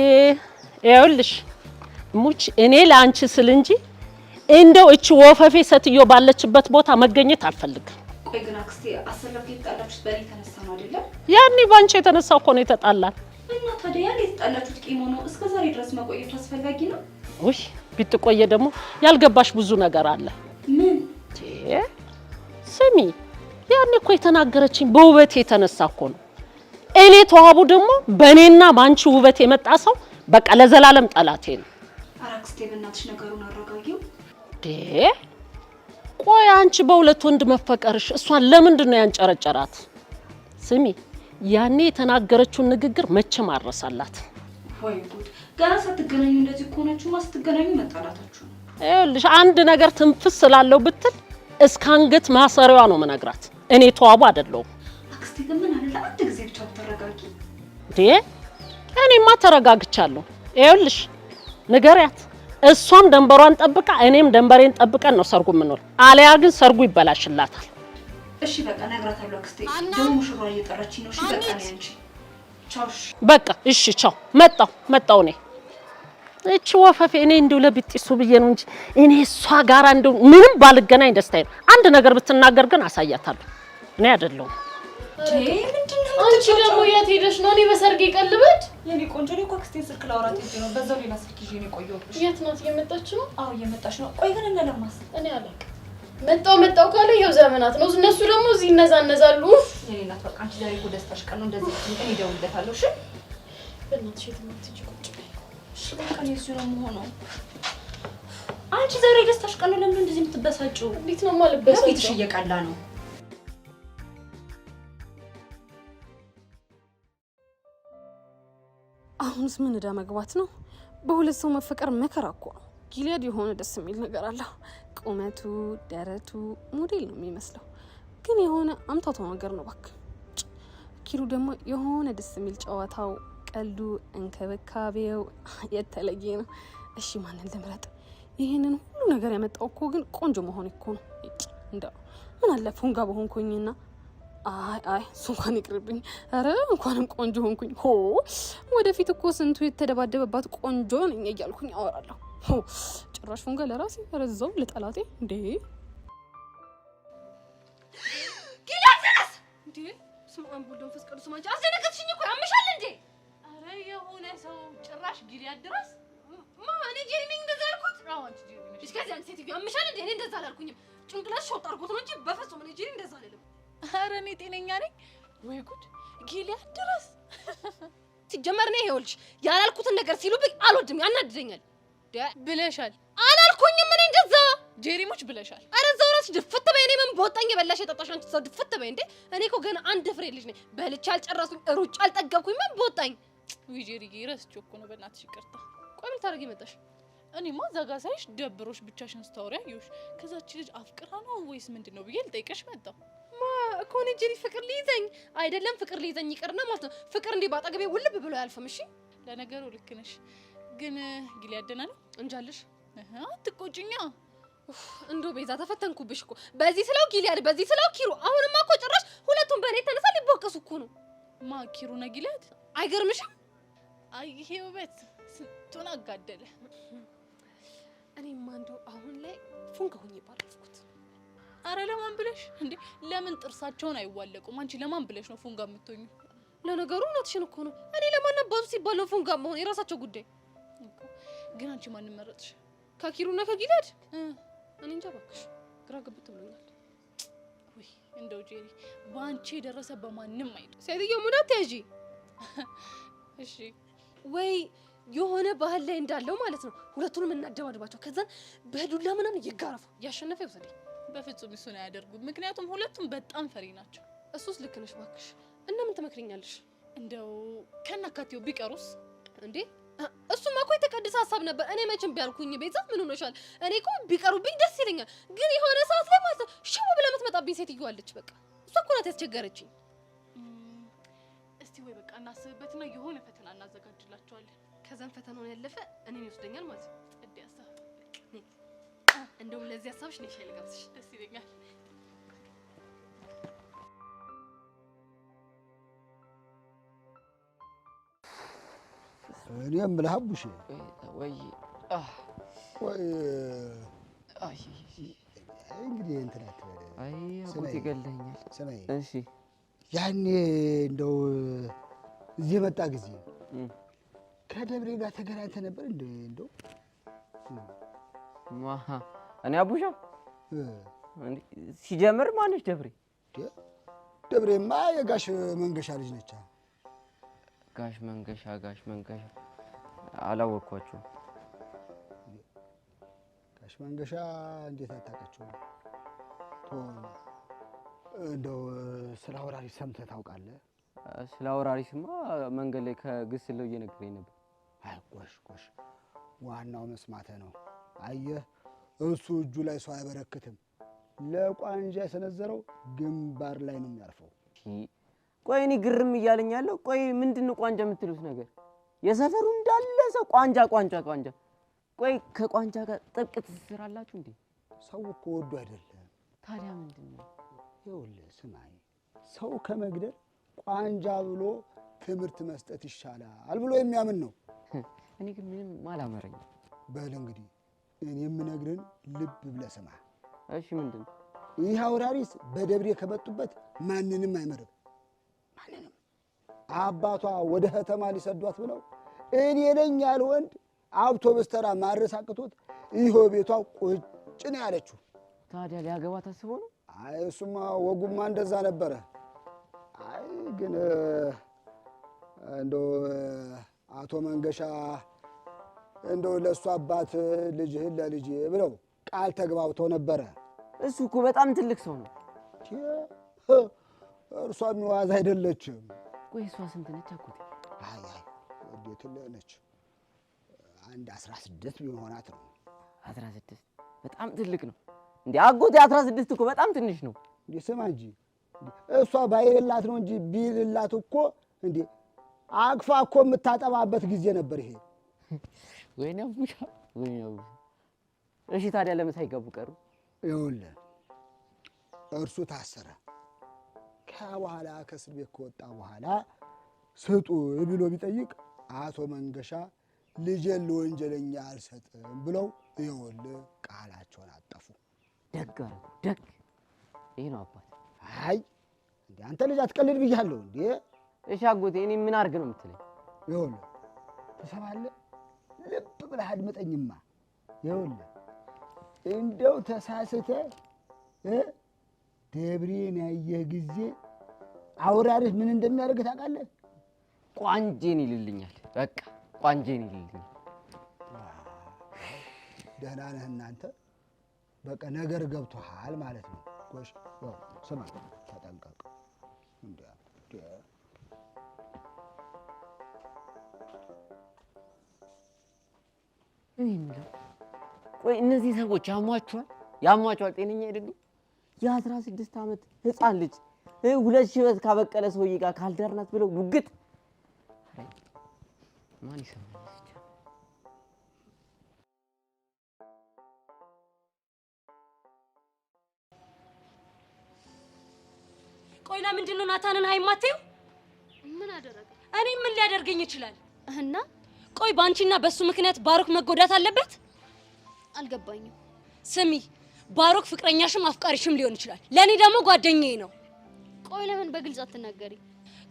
ይኸውልሽ ሙች እኔ ለአንቺ ስል እንጂ እንደው እቺ ወፈፌ ሴትዮ ባለችበት ቦታ መገኘት አልፈልግም። ቆይ ግን አክስቴ አሰለፍ የተጣላችሁት በእኔ ተነሳ ነው አይደለ? ያኔ ባንቺ የተነሳው እኮ ነው የተጣላን። እና ታዲያ ያኔ የተጣላችሁት ቂም ሆኖ እስከ ዛሬ ድረስ መቆየቱ አስፈላጊ ነው? ውይ ቢጥቆይ ደግሞ ያልገባሽ ብዙ ነገር አለ። ምን? ስሚ ያኔ እኮ የተናገረችኝ በውበቴ የተነሳ እኮ ነው። እኔ ተዋቡ ደግሞ በእኔና ባንቺ ውበት የመጣ ሰው በቃ ለዘላለም ጠላቴ ነው። ኧረ አክስቴ በእናትሽ ነገሩን አረጋጊው። ቆይ አንቺ በሁለት ወንድ መፈቀርሽ እሷን ለምንድን ነው ያንጨረጨራት? ስሚ ያኔ የተናገረችውን ንግግር መቼም አረሳላት። ወይ ጉድ! ገና ሳትገናኙ እንደዚህ ሆናችሁ ስትገናኙ መጣላታችሁ ነው። ይኸውልሽ አንድ ነገር ትንፍስ ስላለው ብትል እስከ አንገት ማሰሪያዋ ነው መነግራት። እኔ ተዋቡ አይደለሁም። አክስቴ ግን ምን አለ አንድ ጊዜ ብቻ ተረጋጊ። እኔማ ተረጋግቻለሁ። ይኸውልሽ ንገሪያት፣ እሷም ደንበሯን ጠብቃ እኔም ደንበሬን ጠብቀን ነው ሰርጉ የምንውል። አለያ ግን ሰርጉ ይበላሽላታል። እሺ በቃ እነግራታለሁ አክስቴ። ደግሞ ሙሽራ እየጠራችኝ ነው። እሺ በቃ ነኝ አንቺ ቻው። በቃ እሺ ቻው። መጣው እኔ እቺ ወፈፌ እኔ እንደው ለብጥሱ ብዬ ነው እንጂ እኔ እሷ ጋር እንደው ምንም ባልገናኝ ደስታዬ ነው። አንድ ነገር ብትናገር ግን አሳያታለሁ። እኔ አይደለሁም። አንቺ ደግሞ የት ሄደሽ ነው? እኔ በሰርጌ ቀልበድ የኔ ቆንጆ ነው እኮ አክስቴን ስልክ ላውራት ሄጄ ነው። በዛው ሌላ ስልክ ይዤ ነው የቆየሁብሽ። የት ናት? እየመጣች ነው? አዎ እየመጣች ነው። ቆይ ግን ለማስ እኔ አላውቅም። መጣው ካለ ይኸው ዘመናት ነው። እነሱ ደግሞ እዚህ እነዛነዛሉ። የኔ እናት በቃ አንቺ ዛሬ እኮ ደስታሽ ቀን ነው። እንደዚህ እንትን ይደውልለታለሁ። እሺ በእናትሽ የትምህርት ትጂ ቁጭ በይ። እሺ በቃ ነው እሱ ነው የምሆነው። አንቺ ዛሬ ደስታሽ ቀን ነው። ለምን እንደዚህ የምትበሳጪው? እንዴት ነው የማልበሳጨው? ፊትሽ እየቀላ ነው። አሁንስ ምን እዳ መግባት ነው? በሁለት ሰው መፈቀር መከራ እኮ ነው። ጊሊያድ የሆነ ደስ የሚል ነገር አለው። ቁመቱ፣ ደረቱ ሞዴል ነው የሚመስለው፣ ግን የሆነ አምታታው ነገር ነው እባክህ። ኪሩ ደግሞ የሆነ ደስ የሚል ጨዋታው፣ ቀልዱ፣ እንክብካቤው የተለየ ነው። እሺ ማንን ልምረጥ? ይሄንን ሁሉ ነገር ያመጣው እኮ ግን ቆንጆ መሆን እኮ ነው። እንደው ምን አለ ፉንጋ በሆንኩኝና አይ እሱ እንኳን ይቅርብኝ። ኧረ እንኳንም ቆንጆ ሆንኩኝ። ወደፊት እኮ ስንቱ የተደባደበባት ቆንጆ ነኝ እያልኩኝ አወራለሁ። ጭራሽ ፉንጋ ለራሴ ረዛው ለጠላቴ እንዴ! ጊላስ እንዴ! ስማን ቡልዶን ፍስቀዱ ስማንቺ አስደነገጥሽኝ እኮ ያምሻል እንዴ! አረ የሆነ ሰው ጭራሽ ጊሊያድ ድረስ እኔ ጄሪ ነኝ እንደዛ ያልኩት? አዎ አንቺ ጄሪ ነሽ። እስከዚህ አንቺ ሴትዮ ያምሻል እንዴ? እኔ እንደዛ አላልኩኝም። ጭንቅላት ሾጥ አድርጎት ነው እንጂ በፍጹም እኔ ጄሪ እንደዛ አልልም። አረ እኔ ጤነኛ ነኝ። ወይ ጉድ! ጊሊያድ ድረስ ሲጀመር ነው ይኸውልሽ፣ ያላልኩትን ነገር ሲሉብኝ አልወድም፣ ያናድደኛል። ብለሻል። አላልኩኝም እኔ እንደዛ። ጄሪሞች ብለሻል። አረ እዛው እራስሽ ድፍት በይ። እኔ ምን በወጣኝ የበላሽ የጠጣሽ አንቺ ሰው ድፍት በይ እንዴ! እኔ እኮ ገና አንድ ፍሬ ልጅ ነኝ። በልቼ አልጨረስኩኝ፣ ሩጬ አልጠገብኩኝ። ምን በወጣኝ? ውይ ጄሪዬ ረስቼው እኮ ነው። በእናትሽ ይቅርታ። ቆይ ምን ታደርጊ መጣሽ? እኔማ እዛ ጋር ሳይሽ ደብሮሽ ብቻሽን ስታወሪ አየሁሽ። ከዛች ልጅ አፍቅራ ነው ወይስ ምንድን ነው ብዬ ልጠይቅሽ መጣሁ። እኮ እኔ ጄሪ ፍቅር ሊይዘኝ አይደለም፣ ፍቅር ሊይዘኝ ይቅርና ማለት ነው። ፍቅር እንዲህ ባጠገቤ ውልብ ብሎ አያልፍም። እሺ ለነገሩ ልክ ነሽ፣ ግን ጊሊያድ ደህና ነው እንጃልሽ። አትቆጭኛ። እንዶ ቤዛ ተፈተንኩብሽ እኮ በዚህ ስለው ጊሊያድ፣ በዚህ ስለው ኪሩ። አሁንማ እኮ ጭራሽ ሁለቱም በእኔ ተነሳ ሊቦቀሱ እኮ ነው። ማ ኪሩና ጊሊያድ? አይገርምሽም? አይ ይሄ ውበት ስንቱን አጋደለ። እኔማ እንደው አሁን ላይ ፉንጋ ሆኜ ባለፍኩት። አረ ለማን ብለሽ እንዴ? ለምን ጥርሳቸውን አይዋለቁም? አንቺ ለማን ብለሽ ነው ፉንጋ የምትሆኚ? ለነገሩ እውነትሽን እኮ ነው። እኔ ለማን አባቱ ሲባል ነው ፉንጋ መሆን? የራሳቸው ጉዳይ። ግን አንቺ ማንን መረጥሽ? ከኪሩና ከጊሊያድ? እኔ እንጃ እባክሽ፣ ግራ ግብት ብሎኛል። ወይ እንደው ጄሪ በአንቺ የደረሰ በማንም አይደል። ሴትዮ ሙዳት ተያጂ። እሺ ወይ የሆነ ባህል ላይ እንዳለው ማለት ነው። ሁለቱንም እናደባድባቸው፣ ከዛን በዱላ ምናምን ይጋረፉ፣ ያሸነፈ ይወሰደኝ። በፍጹም እሱን አያደርጉም፣ ምክንያቱም ሁለቱም በጣም ፈሪ ናቸው። እሱስ ልክ ነሽ እባክሽ። እና ምን ትመክሪኛለሽ? እንደው ከናካቴው ቢቀሩስ? እንዴ እሱማ እኮ የተቀደሰ ሀሳብ ነበር። እኔ መቼም ቢያልኩኝ ቤዛ ምን ሆነሻል? እኔ እኮ ቢቀሩብኝ ደስ ይለኛል። ግን የሆነ ሰዓት ላይ ማለት ሽው ብላ የምትመጣብኝ ሴትዮ አለች። በቃ እሷ እኮ ናት ያስቸገረችኝ። እስቲ ወይ በቃ እናስብበትና የሆነ ፈተና እናዘጋጅላቸዋለን። ከዛም ፈተናውን ያለፈ እኔን ይወስደኛል ማለት ነው። ጽድ ሀሳብ። እንደውም ለዚህ ሀሳብሽ ነው ሻይ ልጋብዝሽ። ደስ ይለኛል። እኔ የምልህ አቡሽ ወይ እንግዲህ እንትን አትበል። አይ አጎቴ ይገለኛል። ስማኝ፣ እሺ ያኔ እንደው እዚህ የመጣ ጊዜ ከደብሬ ጋር ተገናኝተህ ነበር እንደው ማሃ እኔ አቡሻ ሲጀምር ማነች ደብሬ? ደብሬማ የጋሽ መንገሻ ልጅ ነች። ጋሽ መንገሻ አላወቅኳቸውም። ጋሽ መንገሻ እንዴት አታውቃቸውም? እንደው ስለ አውራሪስ ሰምተህ ታውቃለህ? ስለ አውራሪስማ መንገድ ላይ ከግስለው እየነገረኝ ነበር። አይ ጎሽ፣ ዋናው መስማትህ ነው። አየህ እሱ እጁ ላይ ሰው አይበረክትም። ለቋንጃ የሰነዘረው ግንባር ላይ ነው የሚያርፈው። ቆይ እኔ ግርም እያለኝ ያለው ቆይ ምንድነው ቋንጃ የምትሉት ነገር? የሰፈሩ እንዳለ ሰው ቋንጃ። ቆይ ከቋንጃ ጋር ጥብቅ ትስስር አላችሁ እንዴ? ሰው እኮ ወዶ አይደለም። ታዲያ ምንድነው? ይኸውልህ ስማኝ፣ ሰው ከመግደል ቋንጃ ብሎ ትምህርት መስጠት ይሻላል ብሎ የሚያምን ነው። እኔ ግን ምንም አላመረኝ። በል እንግዲህ እኔ የምነግርህን ልብ ብለህ ስማ። እሺ ምንድነው? ይህ አውራሪስ በደብሬ ከመጡበት ማንንም አይመርም። ማንንም አባቷ ወደ ከተማ ሊሰዷት ብለው እኔ ነኝ ያለ ወንድ አውቶቡስ ተራ ማድረስ አቅቶት ይኸው ቤቷ ቁጭ ነው ያለችው። ታዲያ ሊያገባ ታስቦ ነው? አይ እሱማ ወጉማ እንደዛ ነበረ። አይ ግን እንደው አቶ መንገሻ እንደው ለእሱ አባት ልጅህን ለልጄ ብለው ቃል ተግባብተው ነበረ። እሱ እኮ በጣም ትልቅ ሰው ነው። እርሷ የሚዋዝ አይደለችም። ቆይ እሷ ስንት ነች አጎቴ? አይ እንዴት ነች? አንድ 16 ቢሆናት ነው። 16 በጣም ትልቅ ነው እንዴ አጎቴ? 16 እኮ በጣም ትንሽ ነው እንዴ። ስማ እንጂ እሷ ባይልላት ነው እንጂ ቢልላት እኮ እንዴ አቅፋ እኮ የምታጠባበት ጊዜ ነበር ይሄ። ወይኔ አቡሻ። እሺ ታዲያ ለምን ሳይገቡ ቀሩ? ይኸውልህ እርሱ ታሰረ። ከበኋላ ከእስር ቤት ከወጣ በኋላ ስጡ ብሎ ቢጠይቅ አቶ መንገሻ ልጄን ለወንጀለኛ አልሰጥም ብለው ይኸውልህ ቃላቸውን አጠፉ። ደግ ደግ። ይሄ ነው አባት። አይ እንዴ አንተ ልጅ አትቀልድ ብያለሁ እንዴ። እሺ አጎቴ እኔ ምን አድርግ ነው የምትለኝ? ይኸውልህ ትሰማለህ? ልብ ብለህ አድምጠኝማ። ይኸውልህ እንደው ተሳስተህ ደብሬን ያየህ ጊዜ አውራሪስ ምን እንደሚያደርግ ታውቃለህ? ቋንጄን ይልልኛል። በቃ ቋንጄን ይልልኛል። ደህና ነህ እናንተ? በቃ ነገር ገብቶሃል ማለት ነው። ጎሽ ስማ፣ ተጠንቀቅ። ቆይ እነዚህ ሰዎች ያሟቸዋል? ጤነኛ አይደሉም? የ16 ዓመት ህፃን ልጅ 2 ሺህ ካበቀለ ሰውዬ ጋር ካልዳርናት ብለው ሙግት። ማን ይሰማል? ቆይ ለምንድን ነው ናታንን አይማቴው? ምን አደረገ? እኔ ምን ሊያደርገኝ ይችላል? እና ቆይ ባንቺና በሱ ምክንያት ባሮክ መጎዳት አለበት? አልገባኝም። ስሚ፣ ባሮክ ፍቅረኛሽም አፍቃሪሽም ሊሆን ይችላል፣ ለኔ ደግሞ ጓደኛዬ ነው። ቆይ ለምን በግልጽ አትናገሪ?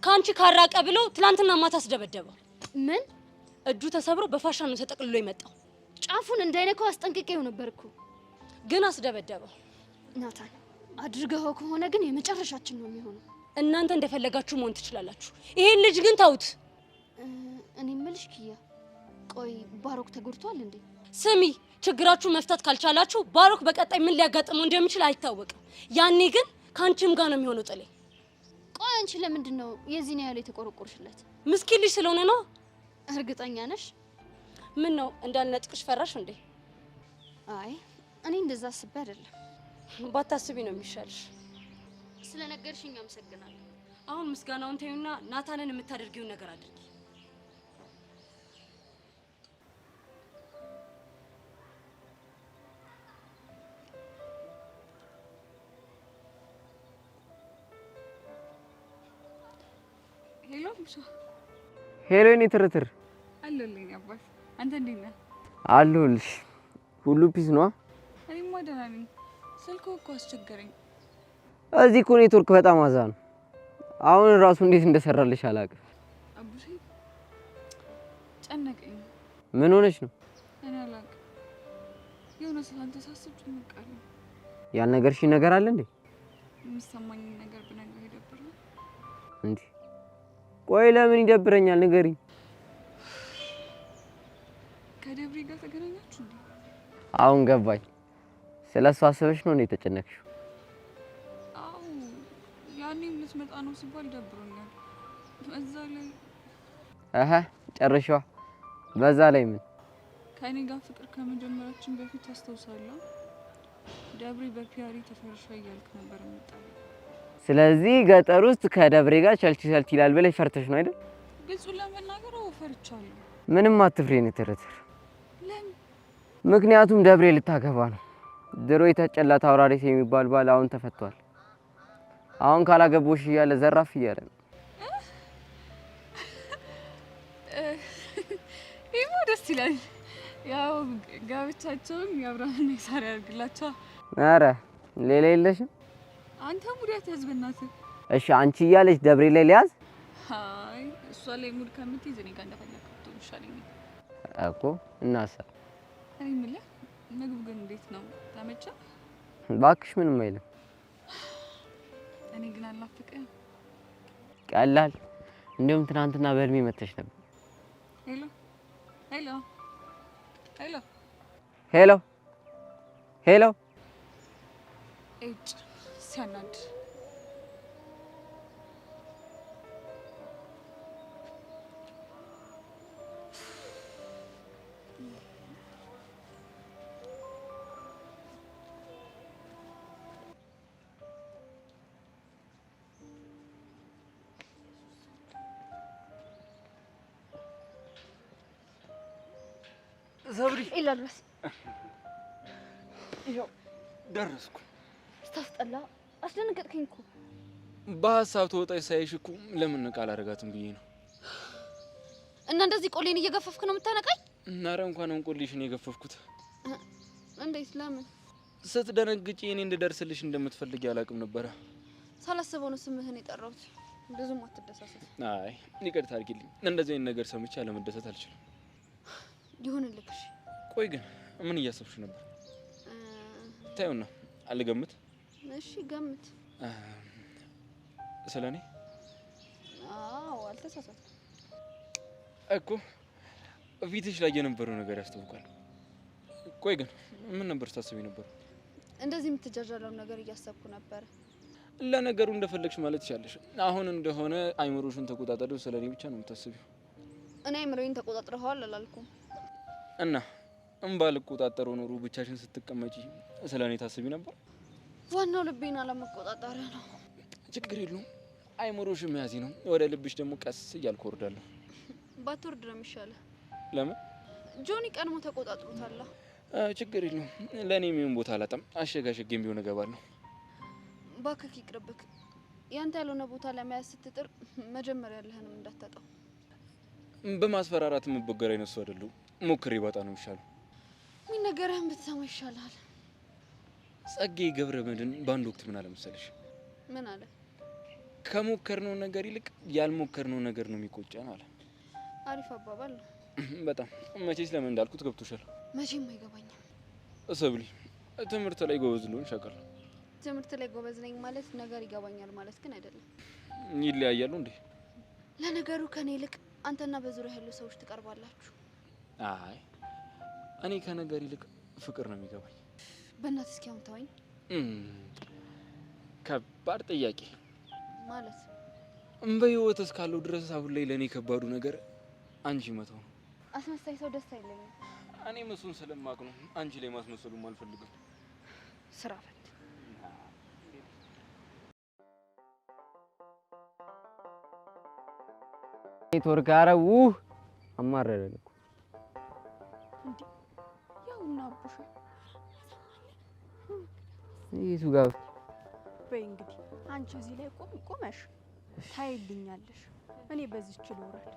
ካንቺ ካራቀ ብሎ ትላንትና ማታ አስደበደበው። ምን? እጁ ተሰብሮ በፋሻ ነው ተጠቅልሎ የመጣው። ጫፉን እንዳይነካው አስጠንቅቄው ነበር እኮ፣ ግን አስደበደበው። ናታን አድርገው ከሆነ ግን የመጨረሻችን ነው የሚሆነው። እናንተ እንደፈለጋችሁ መሆን ትችላላችሁ፣ ይሄን ልጅ ግን ተውት። እኔ የምልሽ ኪያ፣ ቆይ ባሮክ ተጎድቷል እንዴ? ስሚ፣ ችግራችሁ መፍታት ካልቻላችሁ ባሮክ በቀጣይ ምን ሊያጋጥመው እንደሚችል አይታወቅም። ያኔ ግን ካንቺም ጋር ነው የሚሆነው ጥሌ። ቆይ አንቺ ለምንድን ነው የዚህ ነው ያለው የተቆረቆርሽለት? ምስኪን ልጅ ስለሆነ ነው። እርግጠኛ ነሽ? ምን ነው እንዳልነጥቅሽ ፈራሽ እንዴ? አይ እኔ እንደዛ አስቤ አይደለም። ባታስቢ ነው የሚሻልሽ። ስለነገርሽኝ አመሰግናለሁ። አሁን ምስጋናውን ተይውና ናታንን የምታደርጊውን ነገር አድርጊ። ሄሎ ሙሳ። ሄሎ የኔ ትርትር አለልኝ አባት። አንተ እንዴት ነህ? አለሁልሽ። ሁሉ ፒስ ነው? እኔማ ደህና ነኝ። ስልኩ እኮ አስቸገረኝ። እዚህ እኮ ኔትወርክ በጣም አዛ ነው። አሁን ራሱ እንዴት እንደሰራልሽ አላውቅም። አቡሴ ጨነቀኝ። ምን ሆነሽ ነው? እኔ አላውቅም። የሆነ ስላንተ ሳስብ ጨነቃለሁ። ያልነገርሽኝ ነገር አለ እንዴ? የሚሰማኝን ነገር ብነግርህ ይደብራል እንዴ? ቆይ ለምን ይደብረኛል? ንገሪኝ። ከደብሬ ጋር ተገናኛችሁ እንዴ? አሁን ገባኝ። ስለሱ አስበሽ ነው እንዴ ተጨነቅሽው? አዎ ያኔም ልትመጣ ነው ሲባል ደብሮኛል። በዛ ላይ ጨርሻዋ። በዛ ላይ ምን? ከእኔ ጋር ፍቅር ከመጀመራችን በፊት ታስታውሳለህ? ደብሬ በፒያሪ ተፈርሻ እያልክ ነበር የምጣለው። ስለዚህ ገጠር ውስጥ ከደብሬ ጋር ቸልቲ ይላል ብለሽ ፈርተሽ ነው አይደል? ግልጹን ለመናገር ፈርቻለሁ። ምንም አትፍሪ የኔ ትርትር። ለምን? ምክንያቱም ደብሬ ልታገባ ነው። ድሮ የተጨላት አውራሪስ የሚባል ባል አሁን ተፈቷል። አሁን ካላገቦሽ እያለ ዘራፍ እያለ ነው። ይሄማ ደስ ይላል። ያው ጋብቻቸውን የአብርሃምና የሳራ ያድርግላቸው። ኧረ ሌላ የለሽም? አንተ ሙዳት ያዝ በእናትህ። እሺ አንቺ እያለሽ ደብሬ ላይ ሊያዝ? አይ እሷ ላይ ሙድ ከምትይዝ እኔ ጋር እንደፈለክ ብትሆን ይሻለኛል እኮ። እናሳ እኔ የምልህ ምግብ ግን እንዴት ነው? ተመቸ? እባክሽ ምንም አይልም። እኔ ግን አልናፍቅህም? ቀላል። እንዲሁም ትናንትና በህልሜ መተሽ ነበር። ሄሎ ሄሎ ሄሎ ሄሎ ሄሎ። እጭ ሲያናድ። ሰብሪ ይላልበስ ይኸው ደረስኩ። ስታስጠላ አስደነገጥከኝ እኮ። በሀሳብ ተወጣች ሳይሽ እኮ ለምን ቃል አደረጋትም ብዬ ነው። እና እንደዚህ ቆሌን እየገፈፍክ ነው የምታነቃኝ? እናረ እንኳን እንቆልሽን የገፈፍኩት። እንዴት? ለምን? ስትደነግጪ እኔ እንድደርስልሽ እንደምትፈልጊ አላውቅም ነበረ። ሳላስበው ነው ስምህን የጠራሁት። ብዙም አትደሳሰት። አይ ይቅርታ አድርጊልኝ። እንደዚህ አይነት ነገር ሰምቼ አለመደሰት አልችልም። ይሁንልህ። እሺ ቆይ ግን ምን እያሰብሽ ነበር? ታዩና አልገምት። እሺ ገምት። ስለኔ? አዎ አልተሳሳትኩም እኮ ፊትሽ ላይ የነበረው ነገር ያስታውቃል። ቆይ ግን ምን ነበር ስታስቢ ነበር? እንደዚህ የምትጃጃለው ነገር እያሰብኩ ነበር። ለነገሩ እንደፈለግሽ ማለት ይቻለሽ። አሁን እንደሆነ አይምሮሽን ተቆጣጣሪው ስለኔ ብቻ ነው የምታስቢው። እኔ አይምሮዬን ተቆጣጥረዋል አላልኩም። እና ባልቆጣጠረው ኖሮ ብቻሽን ስትቀመጪ ስለኔ ታስቢ ነበር? ዋናው ልቤን አለመቆጣጠሪያ ነው። ችግር የለውም። አይምሮሽ መያዝ ነው። ወደ ልብሽ ደግሞ ቀስ እያልኩ ወርዳለሁ። ባትወርድ ነው የሚሻለው። ለምን? ጆኒ ቀድሞ ተቆጣጥሮታል። ችግር የለውም። ለእኔ የሚሆን ቦታ አላጣም። አሸጋሸጌም ቢሆን እገባለሁ። እባክህ ይቅርብክ። ያንተ ያልሆነ ቦታ ለመያዝ ስትጥር መጀመሪያ ያለህንም እንዳታጣው። በማስፈራራት የምበገር አይነት ሰው አይደለሁም። ሞክሬ ባጣ ነው የሚሻለው። የሚነገርህን ብትሰማ ይሻላል። ጸጌ ገብረ መድኅን በአንድ ወቅት ምን አለ መሰለሽ? ምን አለ? ከሞከርነው ነገር ይልቅ ያልሞከርነው ነገር ነው የሚቆጨን አለ። አሪፍ አባባል ነው። በጣም መቼስ ለምን እንዳልኩት ገብቶሻል? መቼም አይገባኝም። ሰብሊ ትምህርት ላይ ጎበዝ እንደሆንሽ አውቃለሁ። ትምህርት ላይ ጎበዝ ነኝ ማለት ነገር ይገባኛል ማለት ግን አይደለም። ይለያያሉ እንዴ? ለነገሩ ከኔ ይልቅ አንተና በዙሪያ ያሉ ሰዎች ትቀርባላችሁ። አይ እኔ ከነገር ይልቅ ፍቅር ነው የሚገባኝ። በእናትህ እስኪ አሁን ተወኝ። ከባድ ጥያቄ ማለት በህይወት እስካለው ድረስ አሁን ላይ ለእኔ ከባዱ ነገር አንቺ መተው ነው። አስመሳይ ሰው ደስ አይለኝም። እኔም እሱን ስለማቅ ነው አንቺ ላይ ማስመሰሉም አልፈልግም። ስራ ፈት ኔትወርክ አረው አማረረን እኮ እንዴ ያውና አቡሽ ይሱ ጋር በይ እንግዲህ አንቺ እዚህ ላይ ቆመሽ ታይልኛለሽ። እኔ በዚህች ልውረድ።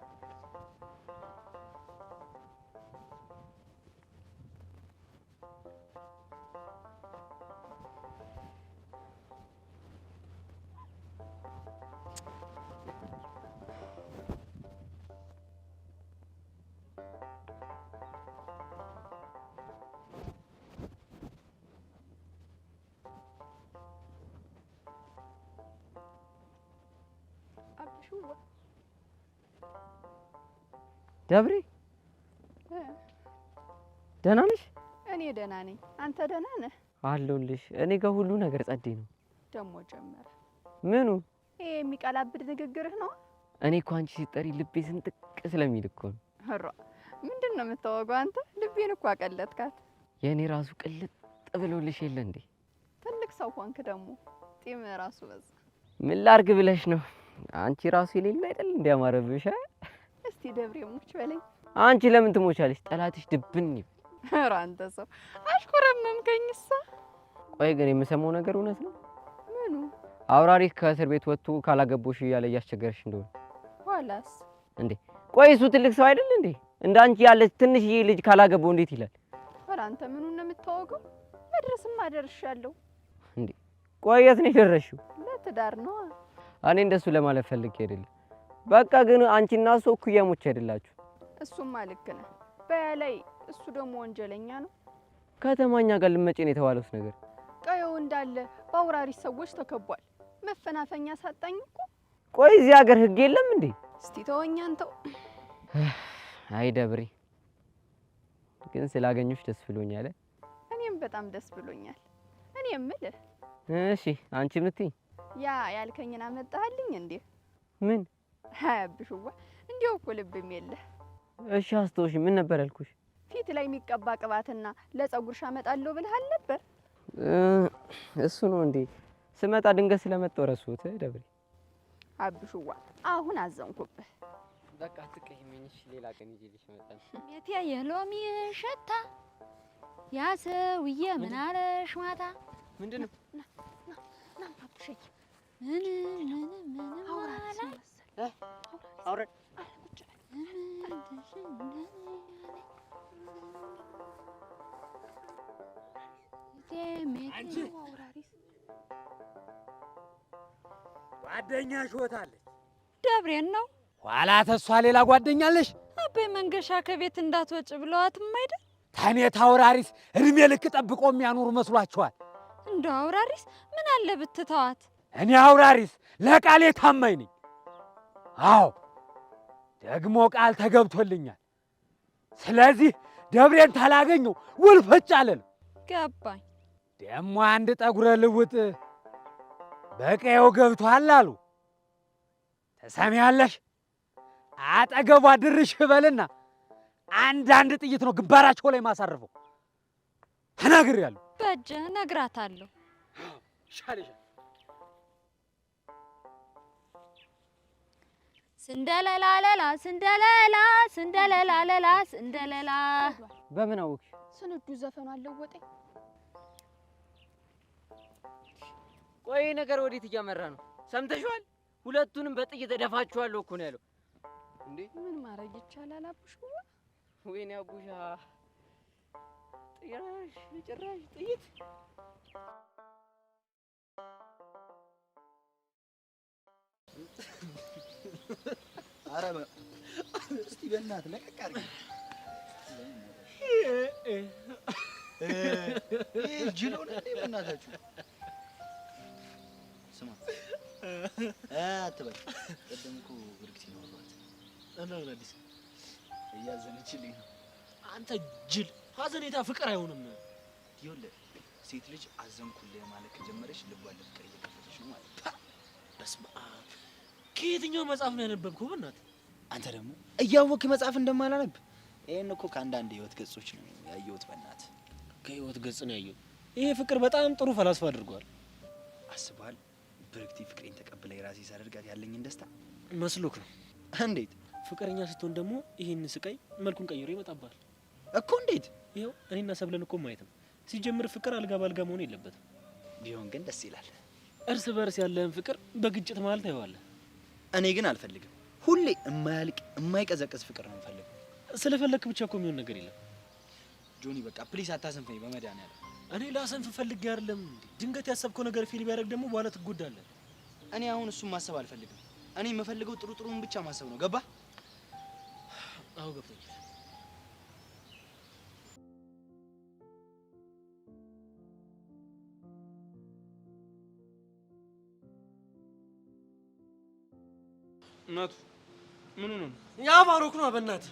ደብሬ ደህና ነሽ? እኔ ደህና ነኝ። አንተ ደህና ነህ? አለሁልሽ። እኔ ጋር ሁሉ ነገር ጸዴ ነው። ደሞ ጀመረ። ምኑ? ይሄ የሚቀላብድ ንግግርህ ነው? እኔ እኮ አንቺ ሲጠሪ ልቤ ስንጥቅ ስለሚል እኮ ነው። ኧረ ምንድን ነው የምታወገው አንተ? ልቤን እኮ አቀለጥካት። የእኔ ራሱ ቅልጥ ብሎልሽ የለ እንዴ? ትልቅ ሰው ሆንክ ደግሞ ጢም ራሱ በዛ። ምን ላርግ ብለሽ ነው? አንቺ ራሱ የሌለ አይደል እንዲያማረብሽ። እስቲ ደብሬ ሙች በለኝ። አንቺ ለምን ትሞቻለሽ? ጠላትሽ ድብን ይበል። ኧረ አንተ ሰው አሽኮረመምከኝሳ። ቆይ ግን የምሰማው ነገር እውነት ነው? ምኑ? አውራሪስ ከእስር ቤት ወጥቶ ካላገቦሽ እያለ እያስቸገረሽ እንደሆነ። ኋላስ? እንዴ ቆይ እሱ ትልቅ ሰው አይደል እንዴ? እንዳንቺ ያለች ትንሽዬ ልጅ ካላገባው እንዴት ይላል? ኧረ አንተ ምኑን ነው የምታወገው? መድረስማ ደርሻለሁ። እንዴ ቆይ የት ነው የደረስሽው? ለትዳር ነው። እኔ እንደሱ ለማለት ፈልጌ አይደለም። በቃ ግን አንቺና እሱ እኩያሞች አይደላችሁ። እሱማ ልክ ነህ። በላይ እሱ ደግሞ ወንጀለኛ ነው። ከተማኛ ጋር ልመጪ ነው የተባለውስ ነገር? ቀየው እንዳለ በአውራሪስ ሰዎች ተከቧል። መፈናፈኛ ሳጣኝ እኮ። ቆይ እዚህ ሀገር ህግ የለም እንዴ? እስቲ ተወኝ አንተው። አይ ደብሬ ግን ስላገኙሽ ደስ ብሎኛል። እኔም በጣም ደስ ብሎኛል። እኔ የምልህ እሺ አንቺ ምትይ ያ ያልከኝን አመጣህልኝ እንዴ? ምን? አያብሽዋ እንዲያው እኮ ልብም የለህ። እሺ አስተውሽ። ምን ነበር ያልኩሽ? ፊት ላይ የሚቀባ ቅባትና ለፀጉርሽ አመጣለሁ ብለሃል ነበር። እሱ ነው እንዴ? ስመጣ ድንገት ስለመጣው ረሱት ደብሬ። አብሽዋ አሁን አዘንኩብህ። በቃ አትቀይሚኝ። እሺ ሌላ ቀን ይዤልሽ እመጣለሁ። ቤቴ የሎሚ ሸታ ያ ሰውዬ ምን አለሽ ማታ? ምንድነው? ና አብሽዬ ምን አውራሪስ መሰል አውራድ ጓደኛሽ ወታለች። ደብሬን ነው። ኋላ ተሷ ሌላ ጓደኛለሽ? አባይ መንገሻ ከቤት እንዳትወጭ ብለዋትም አይደል? ታኔት አውራሪስ እድሜ ልክ ጠብቆ የሚያኖሩ መስሏችኋል? እንደ አውራሪስ ምን አለ ብትተዋት? እኔ አውራሪስ ለቃሌ ታማኝ ነኝ። አዎ ደግሞ ቃል ተገብቶልኛል። ስለዚህ ደብሬን ታላገኘው ውልፈጭ አለለም። ገባኝ። ደግሞ አንድ ጠጉረ ልውጥ በቀየው ገብቷል አሉ። ተሰሚያለሽ? አጠገቧ ድርሽ በልና አንድ ጥይት ነው ግንባራቸው ላይ ማሳርፈው። ተናግሬያለሁ። በእጄ እነግራታለሁ። ይሻልሻል። ስንደለላ ለላ ስንደለላ ስንደለላ ለላ ስንደለላ። በምን አወቅሽ? ስንዱ ዘፈኑ አለወጠኝ። ቆይ ነገር ወዴት እያመራ ነው? ሰምተሽዋል? ሁለቱንም በጥይት እደፋችኋለሁ እኮ ነው ያለው። እንዴ ምን ማድረግ ይቻላል? አቡሽዋ ወይኔ አቡሻ ጭራሽ ጥይት። ኧረ እስቲ በእናትህ ለቀቅ አድርገኝ። ጅል ሆነህ እንዴ በእናታችሁ? ስማ አትበል። ቅድም እኮ ብርክቲ ነው አሏት እና ምን አዲስ? እያዘነችልኝ ነው። አንተ ጅል፣ ሀዘኔታ ፍቅር አይሆንም። ይኸውልህ ሴት ልጅ አዘንኩልህ ማለት ከጀመረች ልቧን ለፍቅር እየከፈተች ነው ማለት ነው። በስመ አብ! ከየትኛው መጽሐፍ ነው ያነበብከው? በእናትህ አንተ ደግሞ እያወቅህ መጽሐፍ እንደማላነብ ይሄን እኮ ከአንዳንድ ህይወት ገጾች ነው ያየሁት። በእናት ከህይወት ገጽ ነው ያየሁት። ይሄ ፍቅር በጣም ጥሩ ፈላስፋ አድርጓል። አስባል ብርክቲ ፍቅሬን ተቀብላ የራሴ ሳደርጋት ያለኝን ደስታ መስሎክ ነው። እንዴት ፍቅረኛ ስትሆን ደግሞ ይሄን ስቃይ መልኩን ቀይሮ ይመጣባል እኮ። እንዴት? ይኸው እኔና ሰብለን እኮ ማየት ነው። ሲጀምር ፍቅር አልጋ ባልጋ መሆን የለበትም። ቢሆን ግን ደስ ይላል። እርስ በርስ ያለህን ፍቅር በግጭት መሀል ታየዋለህ። እኔ ግን አልፈልግም። ሁሌ የማያልቅ የማይቀዘቅዝ ፍቅር ነው የምፈልገው። ስለፈለክ ብቻ እኮ የሚሆን ነገር የለም። ጆኒ በቃ ፕሊስ አታሰንፈኝ በመድኃኒዓለም። እኔ ላሰንፍ ፈልጌ አይደለም። ድንገት ያሰብከው ነገር ፊል ቢያደርግ ደግሞ በኋላ ትጎዳለህ። እኔ አሁን እሱን ማሰብ አልፈልግም። እኔ የምፈልገው ጥሩ ጥሩን ብቻ ማሰብ ነው። ገባ? አዎ ገብቶኛል። እናቱ ምን ሆነ? ያ ባሮክ ነው። በእናትህ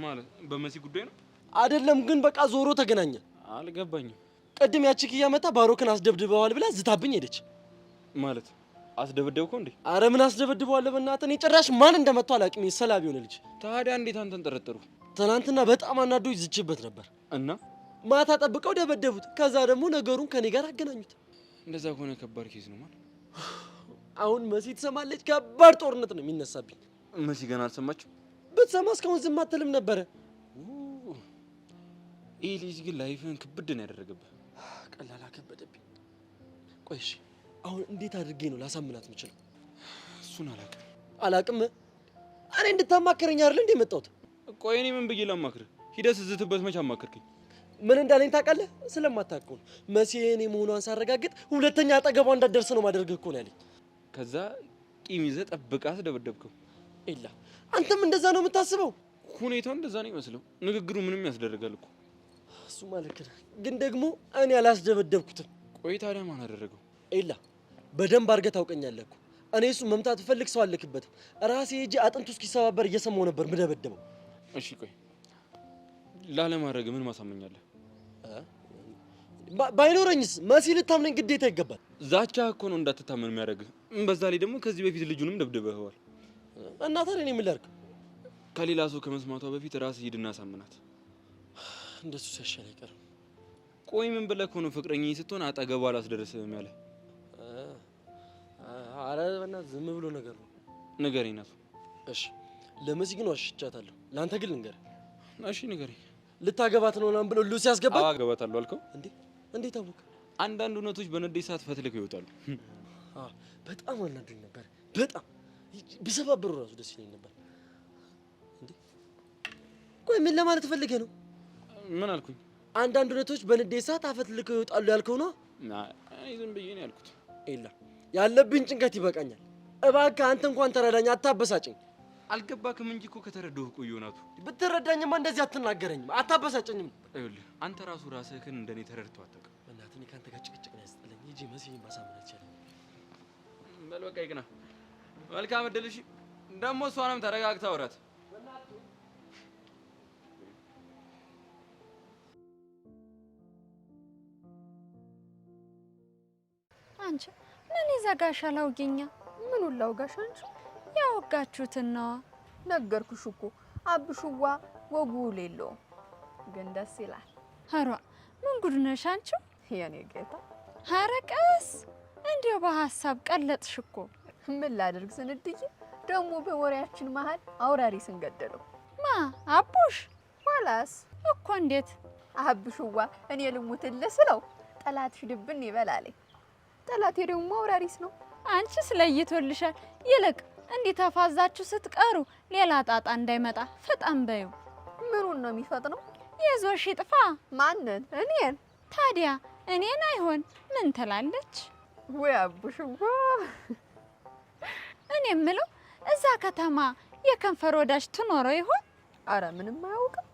ማለት በመሲ ጉዳይ ነው አይደለም? ግን በቃ ዞሮ ተገናኘ። አልገባኝም። ቅድም ያቺ ኪያ መጣ ባሮክን አስደብድበዋል ብላ ዝታብኝ ሄደች። ማለት አስደበደብከው እንዴ? አረ ምን አስደበድበዋለሁ በእናትህ። እኔ ጭራሽ ማን እንደመጣው አላውቅም። ሰላቢ ሆነ ልጅ። ታዲያ እንዴት አንተን ጠረጠሩ? ትናንትና በጣም አናዶኝ ዝችበት ነበር እና ማታ ጠብቀው ደበደቡት። ከዛ ደግሞ ነገሩን ከኔ ጋር አገናኙት። እንደዛ ከሆነ ከባድ ኬዝ ነው ማለት። አሁን መሲ ትሰማለች። ከባድ ጦርነት ነው የሚነሳብኝ። መሲ ገና አልሰማችም? ብትሰማ እስካሁን ዝም አትልም ነበረ። ይህ ልጅ ግን ላይፍን ክብድ ነው ያደረገብህ። ቀላል አከበደብኝ። ቆይ እሺ አሁን እንዴት አድርጌ ነው ላሳምናት የምችለው? እሱን አላቅም። እኔ እንድታማከረኝ አይደል እንዴ የመጣሁት? ቆይ እኔ ምን ብዬ ላማክርህ? ሂደህ ስትዝትበት መች አማከርከኝ? ምን እንዳለኝ ታውቃለህ? ስለማታውቀው ነው። መሲ እኔ መሆኗን ሳረጋግጥ ሁለተኛ አጠገቧ እንዳትደርስ ነው ማደርግህ እኮ ነው ያለኝ። ከዛ ቂም ይዘህ ጠብቃት ደበደብከው። ኤላ አንተም እንደዛ ነው የምታስበው? ሁኔታው እንደዛ ነው ይመስለው። ንግግሩ ምንም ያስደርጋል እኮ። እሱ ማለት ነው። ግን ደግሞ እኔ አላስደበደብኩትም። ቆይ ታዲያ ማን አደረገው? ኤላ በደንብ አድርገህ ታውቀኛለህ እኮ። እኔ እሱ መምታት ፈልግ ሰው አልክበትም። ራሴ ሄጄ አጥንቱ እስኪሰባበር እየሰማው ነበር ምደበደበው። እሺ ቆይ ላለማድረግ ምን ማሳመኛለህ? ባይኖረኝስ መሲ ልታምነኝ ግዴታ ይገባል። ዛቻ እኮ ነው እንዳትታመን የሚያደርግህ። በዛ ላይ ደግሞ ከዚህ በፊት ልጁንም ደብድበኸዋል። እና ታዲያ እኔ ምን ላድርግ? ከሌላ ሰው ከመስማቷ በፊት ራስህ ሂድና ሳምናት። እንደሱ ሲያሻል አይቀርም። ቆይ ምን ብለህ እኮ ነው ፍቅረኛዬ ስትሆን አጠገቧ አላስደርስም ያለ? አረ በእናትህ ዝም ብሎ ነገር ነው። ንገረኝ ናቱ። እሺ ለመሲ ግን ዋሽቻታለሁ። ለአንተ ግን ልንገርህ። እሺ ንገረኝ። ልታገባት ነው ምናምን ብሎ ሉሲ ያስገባት? አዎ አገባታለሁ አልከው እንዴ? እንዴት አወቅ? አንዳንድ እውነቶች በንዴት ሰዓት ፈትልከው ይወጣሉ። በጣም አናዶኝ ነበር። በጣም ቢሰባበሩ ራሱ ደስ ይለኝ ነበር። እንዴ ቆይ ምን ለማለት ፈልገህ ነው? ምን አልኩኝ? አንዳንድ እውነቶች በንዴት ሰዓት አፈትልከው ይወጣሉ ያልከው ነው? አይ ዝም ብዬ ነው ያልኩት። ኤላ ያለብኝ ጭንቀት ይበቃኛል። እባክህ አንተ እንኳን ተረዳኝ፣ አታበሳጭኝ። አልገባክም እንጂ እኮ ከተረዳሁህ ቆየሁ ናቱ። ብትረዳኝማ እንደዚህ አትናገረኝም፣ አታበሳጨኝም። ይኸውልህ አንተ ራስህን እንደኔ ተረድተው አታውቅም። በእናትህ እኔ ከአንተ ጋር ጭቅጭቅ ነው ያስጠላኝ። ሂጂ መሲን ማሳመን አልቻለም። በል በቃ ይቅና። መልካም እድል። እሺ ደግሞ እሷንም ተረጋግታ አውራት። አንቺ ምን ይዘጋሻል? አውጊኛ። ምኑን ላውጋሽ አንቺ? ያወጋችሁትን ነዋ። ነገርኩሽ እኮ አብሹዋ ወጉ የለውም፣ ግን ደስ ይላል። ኧረ ምን ጉድ ነሽ አንቺ የኔ ጌታ። ኧረ ቀስ እንዲያው በሀሳብ ቀለጥሽ እኮ። ምን ላድርግ ስንድዬ፣ ደግሞ በወሬያችን መሀል አውራሪስን ገደለው። ማ አቡሽ? ኋላስ እኮ እንዴት? አብሹዋ እኔ ልሙትልህ ስለው ጠላትሽ ድብን ይበላለኝ። ጠላቴ ደግሞ አውራሪስ ነው። አንቺስ ለይቶልሻል። ይልቅ እንዲህ ተፋዛችሁ ስትቀሩ ሌላ ጣጣ እንዳይመጣ ፈጣን በዩ። ምኑን ነው የሚፈጥነው? የዞሽ ይጥፋ። ማንን? እኔን? ታዲያ እኔን አይሆን ምን ትላለች? ወይ አቡሽዋ። እኔ የምለው እዛ ከተማ የከንፈር ወዳጅ ትኖረው ይሆን? አረ ምንም አያውቅም።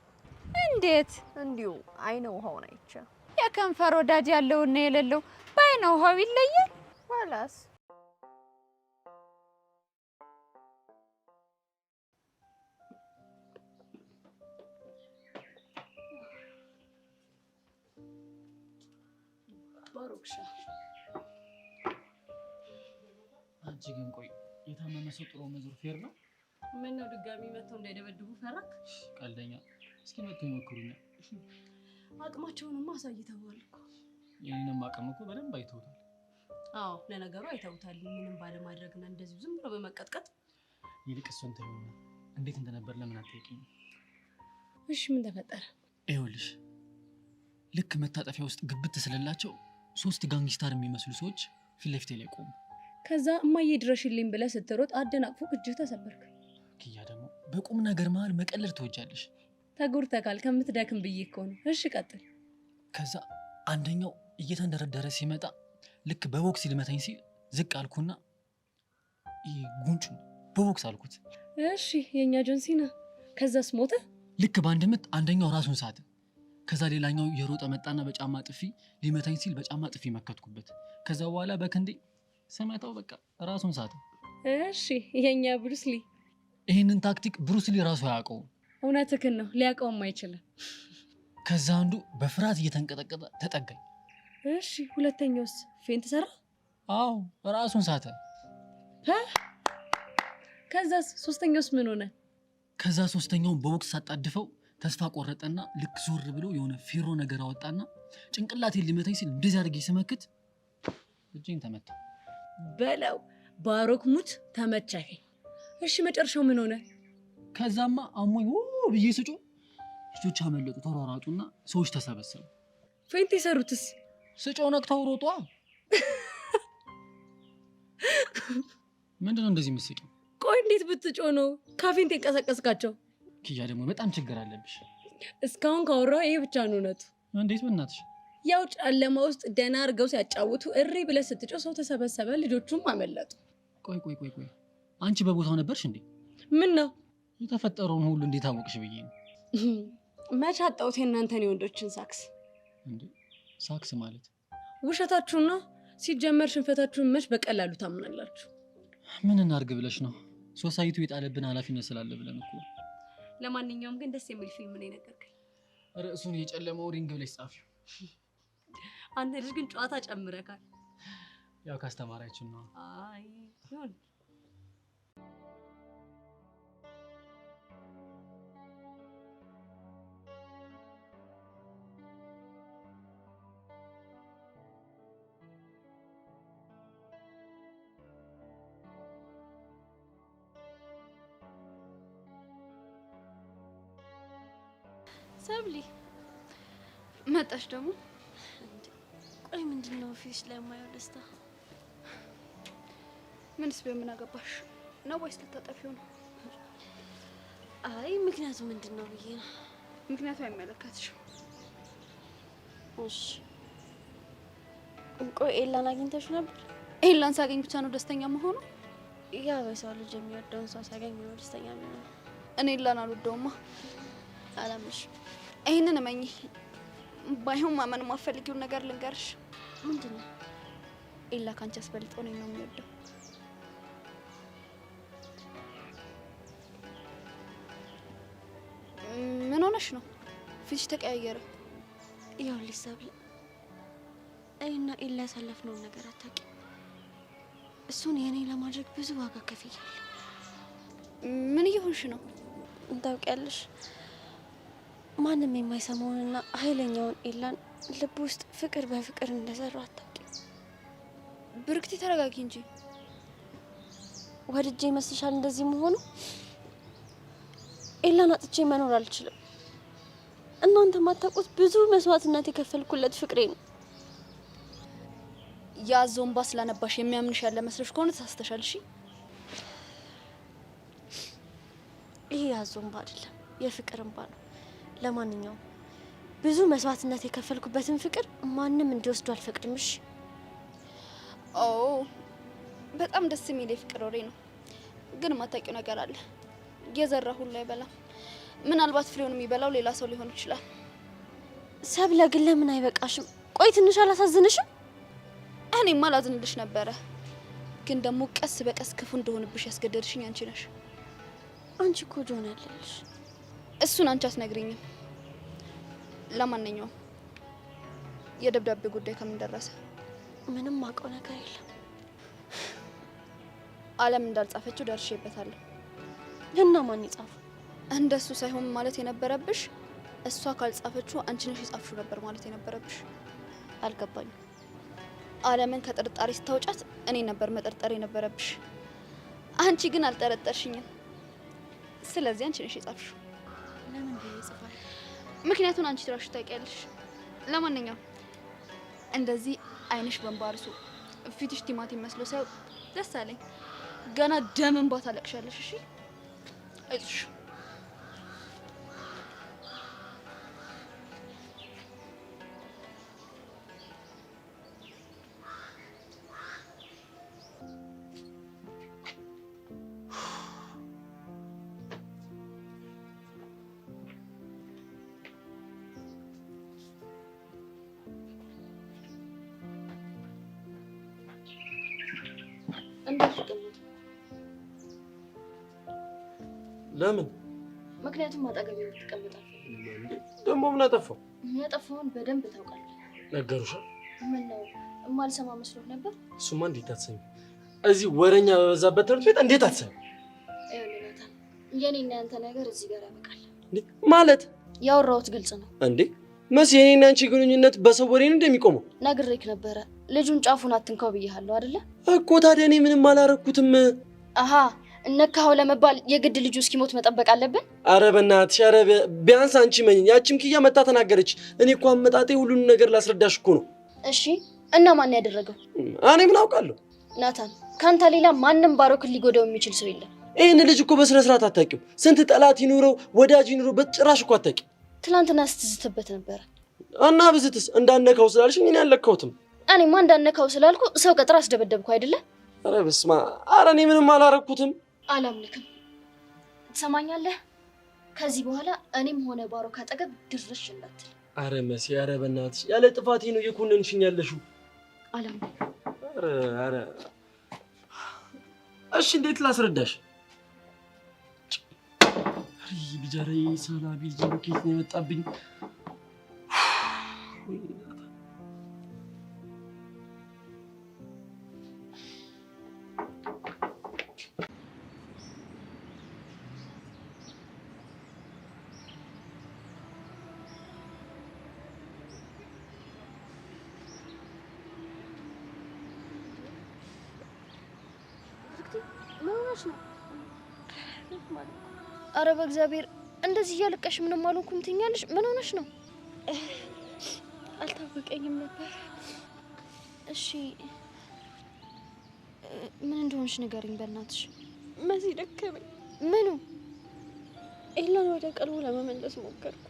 እንዴት? እንዲሁ አይነ ውሃውን አይቼ። የከንፈር ወዳጅ ያለውና የሌለው በአይነ ውሃው ይለያል። ኋላስ ባሮክሽ አንቺ ግን ቆይ የታመመ ሰው ጥሎ መዞር ፌር ነው? ምን ነው ድጋሚ መተው እንዳይደበድቡ ፈራክ? ቀልደኛ። እስኪ መተው ይሞክሩኛ። አቅማቸውንማ አሳይተዋል እኮ። የኔንም አቅም እኮ በደንብ አይተውታል። አዎ ለነገሩ አይተውታል። ምንም ባለማድረግና እንደዚህ ዝም ብሎ በመቀጥቀጥ። ይልቅ እሱን ተይውና እንዴት እንደነበር ለምን አትጠይቂኝ? እሺ ምን ተፈጠረ? ይኸውልሽ ልክ መታጠፊያ ውስጥ ግብት ስለላቸው 3 ጋንግስተር የሚመስሉ ሰዎች ፊት ለፊቴ ላይ ቆሙ። ከዛ እማዬ ድረሽልኝ ብለህ ስትሮጥ አደናቅፎ እጅህ ተሰበርክ። ኪያ ደግሞ በቁም ነገር መሀል መቀለድ ትወጃለሽ። ተጉርተካል ከምትደክም ብዬ እኮ ነው። እሺ ቀጥል። ከዛ አንደኛው እየተንደረደረ ሲመጣ ልክ በቦክስ ሊመታኝ ሲል ዝቅ አልኩና ጉንጩን በቦክስ አልኩት። እሺ የኛ ጆንሲና ከዛስ ሞተ? ልክ በአንድ ምት አንደኛው ራሱን ሳተ። ከዛ ሌላኛው የሮጠ መጣና በጫማ ጥፊ ሊመታኝ ሲል በጫማ ጥፊ መከትኩበት። ከዛ በኋላ በክንዴ ሰማታው በቃ ራሱን ሳተ። እሺ የኛ ብሩስሊ። ይሄንን ታክቲክ ብሩስሊ ራሱ አያውቀውም። እውነትህን ነው፣ ሊያውቀውም አይችልም። ከዛ አንዱ በፍርሃት እየተንቀጠቀጠ ተጠጋኝ። እሺ ሁለተኛውስ ፌንት ሰራ? አዎ ራሱን ሳተ። ከዛስ ሶስተኛውስ ምን ሆነ? ከዛ ሶስተኛውን በቦክስ ሳጣድፈው ተስፋ ቆረጠና ልክ ዞር ብሎ የሆነ ፌሮ ነገር አወጣና ጭንቅላቴን ሊመታኝ ሲል እንደዚህ አድርጌ ስመክት እጄን ተመታ። በለው ባሮክ ሙት ተመቻኝ። እሺ መጨረሻው ምን ሆነ? ከዛማ አሞኝ ብዬ ስጮ ልጆች አመለጡ፣ ተሯሯጡና ሰዎች ተሰበሰቡ። ፌንት የሰሩትስ? ስጮ ነቅተው ሮጧ። ምንድነው እንደዚህ የምትስቂው? ቆይ እንዴት ብትጮ ነው ካፌንት የቀሰቀስካቸው? ኪያ ደግሞ በጣም ችግር አለብሽ። እስካሁን ካወራው ይሄ ብቻ ነው እውነቱ። እንዴት በእናትሽ? ያው ጨለማ ውስጥ ደህና አድርገው ሲያጫውቱ እሪ ብለህ ስትጮ ሰው ተሰበሰበ፣ ልጆቹም አመለጡ። ቆይ አንቺ በቦታው ነበርሽ እንዴ? ምን ነው የተፈጠረውን ሁሉ እንዴት አወቅሽ ብዬ ነው። መች አጣሁት የእናንተን የወንዶችን ሳክስ። እንዴ ሳክስ ማለት ውሸታችሁና ሲጀመር ሽንፈታችሁን መች በቀላሉ ታምናላችሁ? ምን እናርግ ብለሽ ነው? ሶሳይቲው የጣለብን ኃላፊነት ስላለ ብለን እኮ። ለማንኛውም ግን ደስ የሚል ፊልም ነው የነገርከኝ። ርዕሱን የጨለመው ሪንግ ብለሽ ጻፊው። አንተ ልጅ ግን ጨዋታ ጨምረካል። ያው ካስተማሪያችን ነው። አይ ይሁን። ሰብሊ መጣሽ ደግሞ? ቆይ ምንድነው ፊትሽ ላይ የማየው ደስታ? ምንስ ቢሆን ምን አገባሽ ነው ወይስ ልታጠፊው ነው? አይ ምክንያቱ ምንድነው ብዬ ነው። ምክንያቱ አይመለከትሽም። እሺ ቆይ ኤላን አግኝተሽ ነበር? ኤላን ሳገኝ ብቻ ነው ደስተኛ መሆኑ? ያ በሰው ልጅ የሚወደውን ሰው ሲያገኝ ነው ደስተኛ የሚሆነው። እኔ ኤላን አልወደውማ። አላምንሽም። ይሄንን እመኚ። ባይሆን ማመን የማትፈልጊውን ነገር ልንገርሽ። ምንድነው? ኤላ ካንቺ አስበልጦ እኔን ነው የሚወደው። ምን ሆነሽ ነው? ፊትሽ ተቀያየረ። ይኸውልሽ ሰብለ፣ እኔና ኤላ ያሳለፍነውን ነገር አታውቂም። እሱን የኔ ለማድረግ ብዙ ዋጋ ከፍያለሁ። ምን እየሆንሽ ነው? ታውቂያለሽ፣ ማንም የማይሰማውንና ኃይለኛውን ኤላን ልብ ውስጥ ፍቅር በፍቅር እንደሰራው አታውቂም። ብርክቲ ተረጋጊ እንጂ። ወድጄ ይመስልሻል እንደዚህ መሆኑ? ኤላን አጥቼ መኖር አልችልም። እናንተ ማታውቁት ብዙ መስዋዕትነት የከፈልኩለት ፍቅሬ ነው። ያዞን ባስ ላነባሽ የሚያምንሽ ያለ መስሎሽ ከሆነ ተሳስተሻል። እሺ ይሄ ያዞን ባ አይደለም፣ የፍቅር እንባ ነው። ለማንኛውም ብዙ መስዋዕትነት የከፈልኩበትን ፍቅር ማንም እንዲወስዱ አልፈቅድም። እሺ ኦ በጣም ደስ የሚል የፍቅር ወሬ ነው። ግን ማታውቂው ነገር አለ። የዘራ ሁሉ አይበላም። ምናልባት ፍሬውን የሚበላው ሌላ ሰው ሊሆን ይችላል። ሰብለ ግን ለምን አይበቃሽም? ቆይ ትንሽ አላሳዝንሽም? እኔማ ላዝንልሽ ነበረ፣ ግን ደግሞ ቀስ በቀስ ክፉ እንደሆንብሽ ያስገደድሽኝ አንቺ ነሽ። አንቺ እኮ ጆን ያለልሽ። እሱን አንቺ አትነግሪኝም። ለማንኛውም የደብዳቤ ጉዳይ ከምን ደረሰ? ምንም አውቀው ነገር የለም። አለም እንዳልጻፈችው ደርሼበታለሁ። እና ማን ይጻፈው? እንደሱ ሳይሆን ማለት የነበረብሽ እሷ ካልጻፈችው አንቺ ነሽ የጻፍሽው ነበር ማለት የነበረብሽ። አልገባኝም። ዓለምን ከጥርጣሬ ስታውጫት እኔ ነበር መጠርጠር የነበረብሽ። አንቺ ግን አልጠረጠርሽኝም። ስለዚህ አንቺ ነሽ የጻፍሽው። ለምን ብዬ ጽፋል? ምክንያቱን አንቺ ትራሽ ታውቂያለሽ። ለማንኛውም እንደዚህ አይንሽ በንባርሱ ፊትሽ ቲማቲም መስሎ ሳይው ደስ አለኝ። ገና ደም እንባ ታለቅሻለሽ። እሺ አይዞሽ። ለምን? ምክንያቱም አጠገቤ ትቀመጣለህ። ደግሞ ምን አጠፋው? ያጠፋውን በደንብ ታውቃለህ። ነገሩሻ? ምን ነው እማልሰማ መስሎህ ነበር? እሱማ እንዴት አትሰሚ? እዚህ ወረኛ በበዛበት ትምህርት ቤት እንዴት አትሰሚ? ናታን፣ የኔና ያንተ ነገር እዚህ ጋር ያበቃል። ማለት ያወራሁት ግልጽ ነው እንዴ? መስ የኔና አንቺ ግንኙነት በሰው ወሬ ነው እንደሚቆመው? ነግሬክ ነበረ። ልጁን ጫፉን አትንካው ብዬሃለሁ አይደለ? እኮ ታዲያ እኔ ምንም አላረኩትም። አሃ እነካው ለመባል የግድ ልጁ እስኪሞት መጠበቅ አለብን? አረ በእናትሽ፣ አረ ቢያንስ አንቺ መኝ። ያቺም ኪያ መጣ ተናገረች። እኔ እኮ አመጣጤ ሁሉንም ነገር ላስረዳሽ እኮ ነው። እሺ እና ማን ያደረገው? እኔ ምን አውቃለሁ? ናታን፣ ካንተ ሌላ ማንም ባሮክን ሊጎዳው የሚችል ሰው የለም። ይሄን ልጅ እኮ በስነ ስርዓት አታውቂው። ስንት ጠላት ይኑረው ወዳጅ ይኑረው በጭራሽ እኮ አታውቂው። ትላንትና ስትዝትበት ነበረ። እና ብዝትስ እንዳነካው ስላልሽኝ እኔ አልለካሁትም። እኔማ እንዳነካው ስላልኩ ሰው ቀጥራ አስደበደብኩ አይደለ? አረ በስማ፣ አረ እኔ ምንም አላረኩትም። አላምልክም። ትሰማኛለህ? ከዚህ በኋላ እኔም ሆነ ባሮክ አጠገብ ድርሽ እንዳትል። አረ መሲ፣ አረ በእናትሽ ያለ ጥፋቴ ነው የኮነንሽኝ ያለሽው። አላምልክም። አረ እሺ እንዴት ላስረዳሽ? አይ ልጅ፣ አረ ሰላቢ ልጅ ኬት ነው የመጣብኝ? አረ በእግዚአብሔር እንደዚህ እያለቀሽ ምንም አልሆንኩም ትኛለሽ? ምን ሆነሽ ነው? አልታወቀኝም ነበር። እሺ ምን እንደሆንሽ ንገሪኝ በእናትሽ። መሲ ደከመኝ። ምኑ? ኤላን ወደ ቀልቡ ለመመለስ ሞከርኩ፣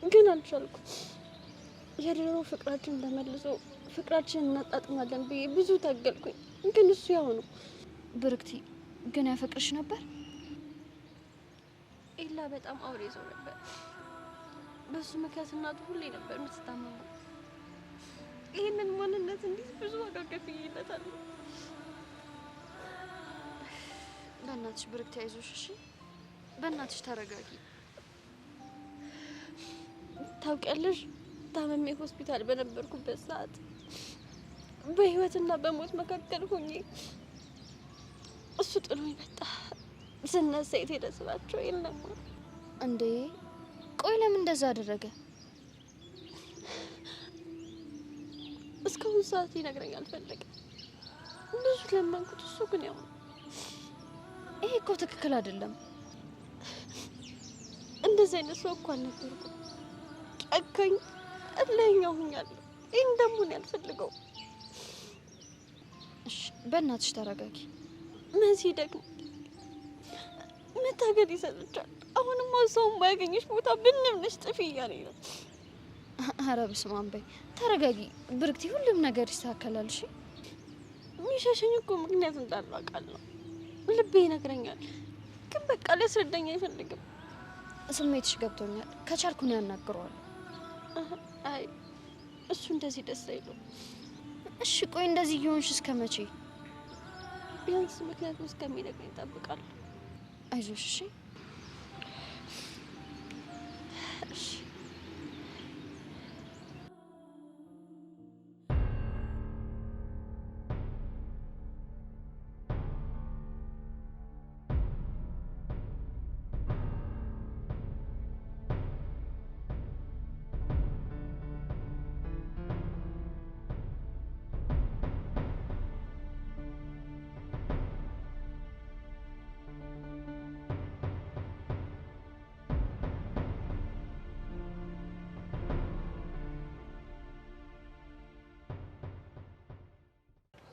ግን አልቻልኩ። የድሮ ፍቅራችን ተመልሶ ፍቅራችንን እናጣጥማለን ብዬ ብዙ ታገልኩኝ፣ ግን እሱ ያው ነው። ብርክቲ ግን ያፈቅርሽ ነበር? ኤላ በጣም አውሬ ሰው ነበር። በሱ ምክንያት እናቱ ሁሌ ነበር የምትታመመው። ይህንን ማንነት እንዲህ ብዙ ዋጋ ከፍዬለታለሁ። በእናትሽ ብርክቲ አይዞሽ እሺ። በእናትሽ ተረጋጊ። ታውቂያለሽ፣ ታመሜ ሆስፒታል በነበርኩበት ሰዓት በህይወትና በሞት መካከል ሆኜ እሱ ጥሎኝ መጣ። ስነሳ የት ሄደ ስላቸው የለም። እንዴ ቆይ ለምን እንደዛ አደረገ? እስካሁን ሰዓት ሊነግረኝ አልፈለገም። ብዙ ለመንኩት፣ እሱ ግን ያው ይሄ እኮ ትክክል አይደለም። እንደዚህ አይነት ሰው እኮ አልነበርኩም። ጨካኝ እልኸኛ ሆኛለሁ። ይህን ደግሞ እኔ አልፈልገውም። እሺ በእናትሽ ተረጋጊ። መሲ ደግሞ መታገድ ይሰጥቻል። አሁንማ ሰውን ባያገኘሽ ቦታ ብንምነሽ ጥፊ እያለኝ ነው። ኧረ በስመ አብ በይ ተረጋጊ ብርክቲ፣ ሁሉም ነገር ይስተካከላል። እሺ የሚሸሸኝ እኮ ምክንያት እንዳለው አውቃለሁ። ልቤ ይነግረኛል፣ ግን በቃ ሊያስረዳኝ አይፈልግም። ስሜትሽ ገብቶኛል። ከቻልኩ ነው ያናግረዋለሁ። አይ እሱ እንደዚህ ደስ አይለው። እሺ ቆይ እንደዚህ እየሆንሽ እስከ መቼ? ቢያንስ ምክንያቱም እስከሚነግረኝ እጠብቃለሁ። አይዞሽ እሺ።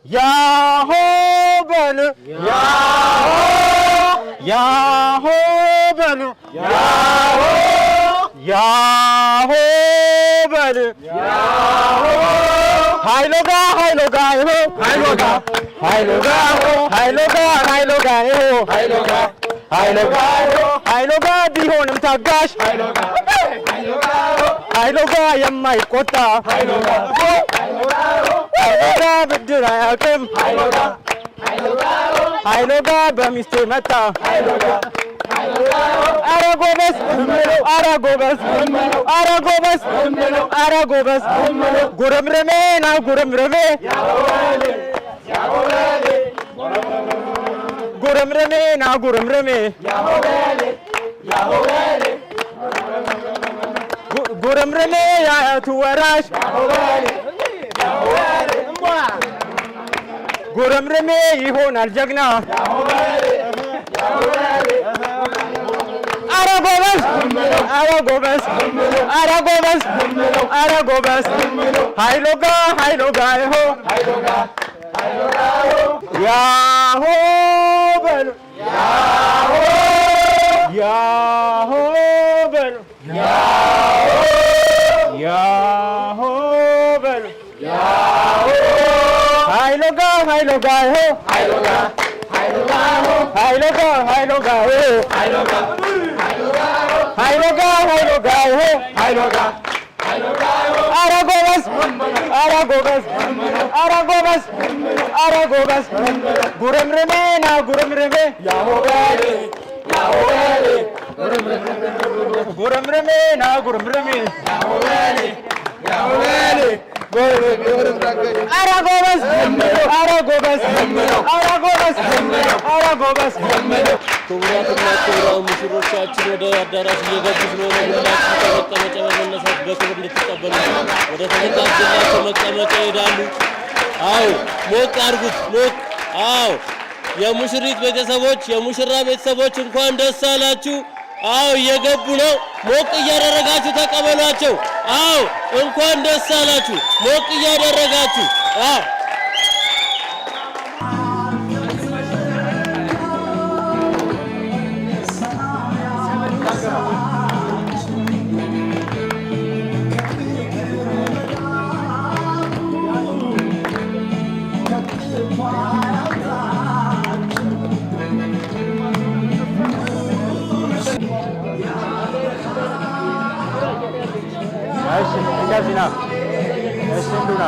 ያሆ በል ያሆ ያሆ በል ያሆ ያሆ በል ያሆ ሃይሎጋ ሃይሎጋ ይሆ ሃይሎጋ ሃይሎጋ ሃይሎጋ ሃይሎጋ ይሆ ሃይሎጋ ሃይሎጋ ሃይሎጋ ቢሆንም ታጋሽ ሃይሎጋ ሃይሎጋ ሃይሎጋ የማይቆጣ ሃይሎጋ ሃይሎጋ ብድር አያውቅም ሃይሎጋ ሃይሎጋ በሚስቴ መጣ ሃይሎጋ ኧረ ጎበዝ ኧረ ጎበዝ ኧረ ጎበዝ ኧረ ጎበዝ ጉርምርሜ ና ጉርምርሜ ጉርምርሜ ና ጉርምርሜ ጉርምርሜ የአያቱ ወራሽ ጉርምርሜ ይሆናል ጀግና ኧረ ጎበዝ ኧረ ጎበዝ ኧረ ጎበዝ ኧረ ጎበዝ ሃይሎጋ ሃይሎጋ ይሆ ያሆ በሉ ያሆ ያሆ በሉ ያሆ በሉ ሃይሎጋ ሃይሎጋ ይሆ ሃይሎጋ ሃይሎጋ ሃይሎጋ ይሆ ሃይሎጋ ሃይሎጋ ይሆ ሃይሎጋ ኧረ ጎበዝ ኧረ ጎበዝ ኧረ ጎበዝ ኧረ ጎበዝ ጉርምርሜ ና ጉርምርሜ ጉርምርሜ ና ጉርምርሜ ኧረ ጎበዝ ኧረ ጎበዝ ኧረ ጎበዝ ኧረ ጎበዝ ክቡራትና ክቡራን ሙሽሮቻችን ወደ አዳራሽ እየገቡ ስለሆነ ሁላችሁ ከመቀመጫ በመነሳት በክብር እንድትቀበሉ ወደ ተዘጋጀላቸው መቀመጫ ይሄዳሉ። አዎ ሞቅ አድርጉት ሞቅ። አዎ የሙሽሪት ቤተሰቦች የሙሽራ ቤተሰቦች እንኳን ደስ አላችሁ። አዎ እየገቡ ነው። ሞቅ እያደረጋችሁ ተቀበሏቸው። አዎ እንኳን ደስ አላችሁ። ሞቅ እያደረጋችሁ አዎ እሺ እንደዚህ ና እሺ እንዱና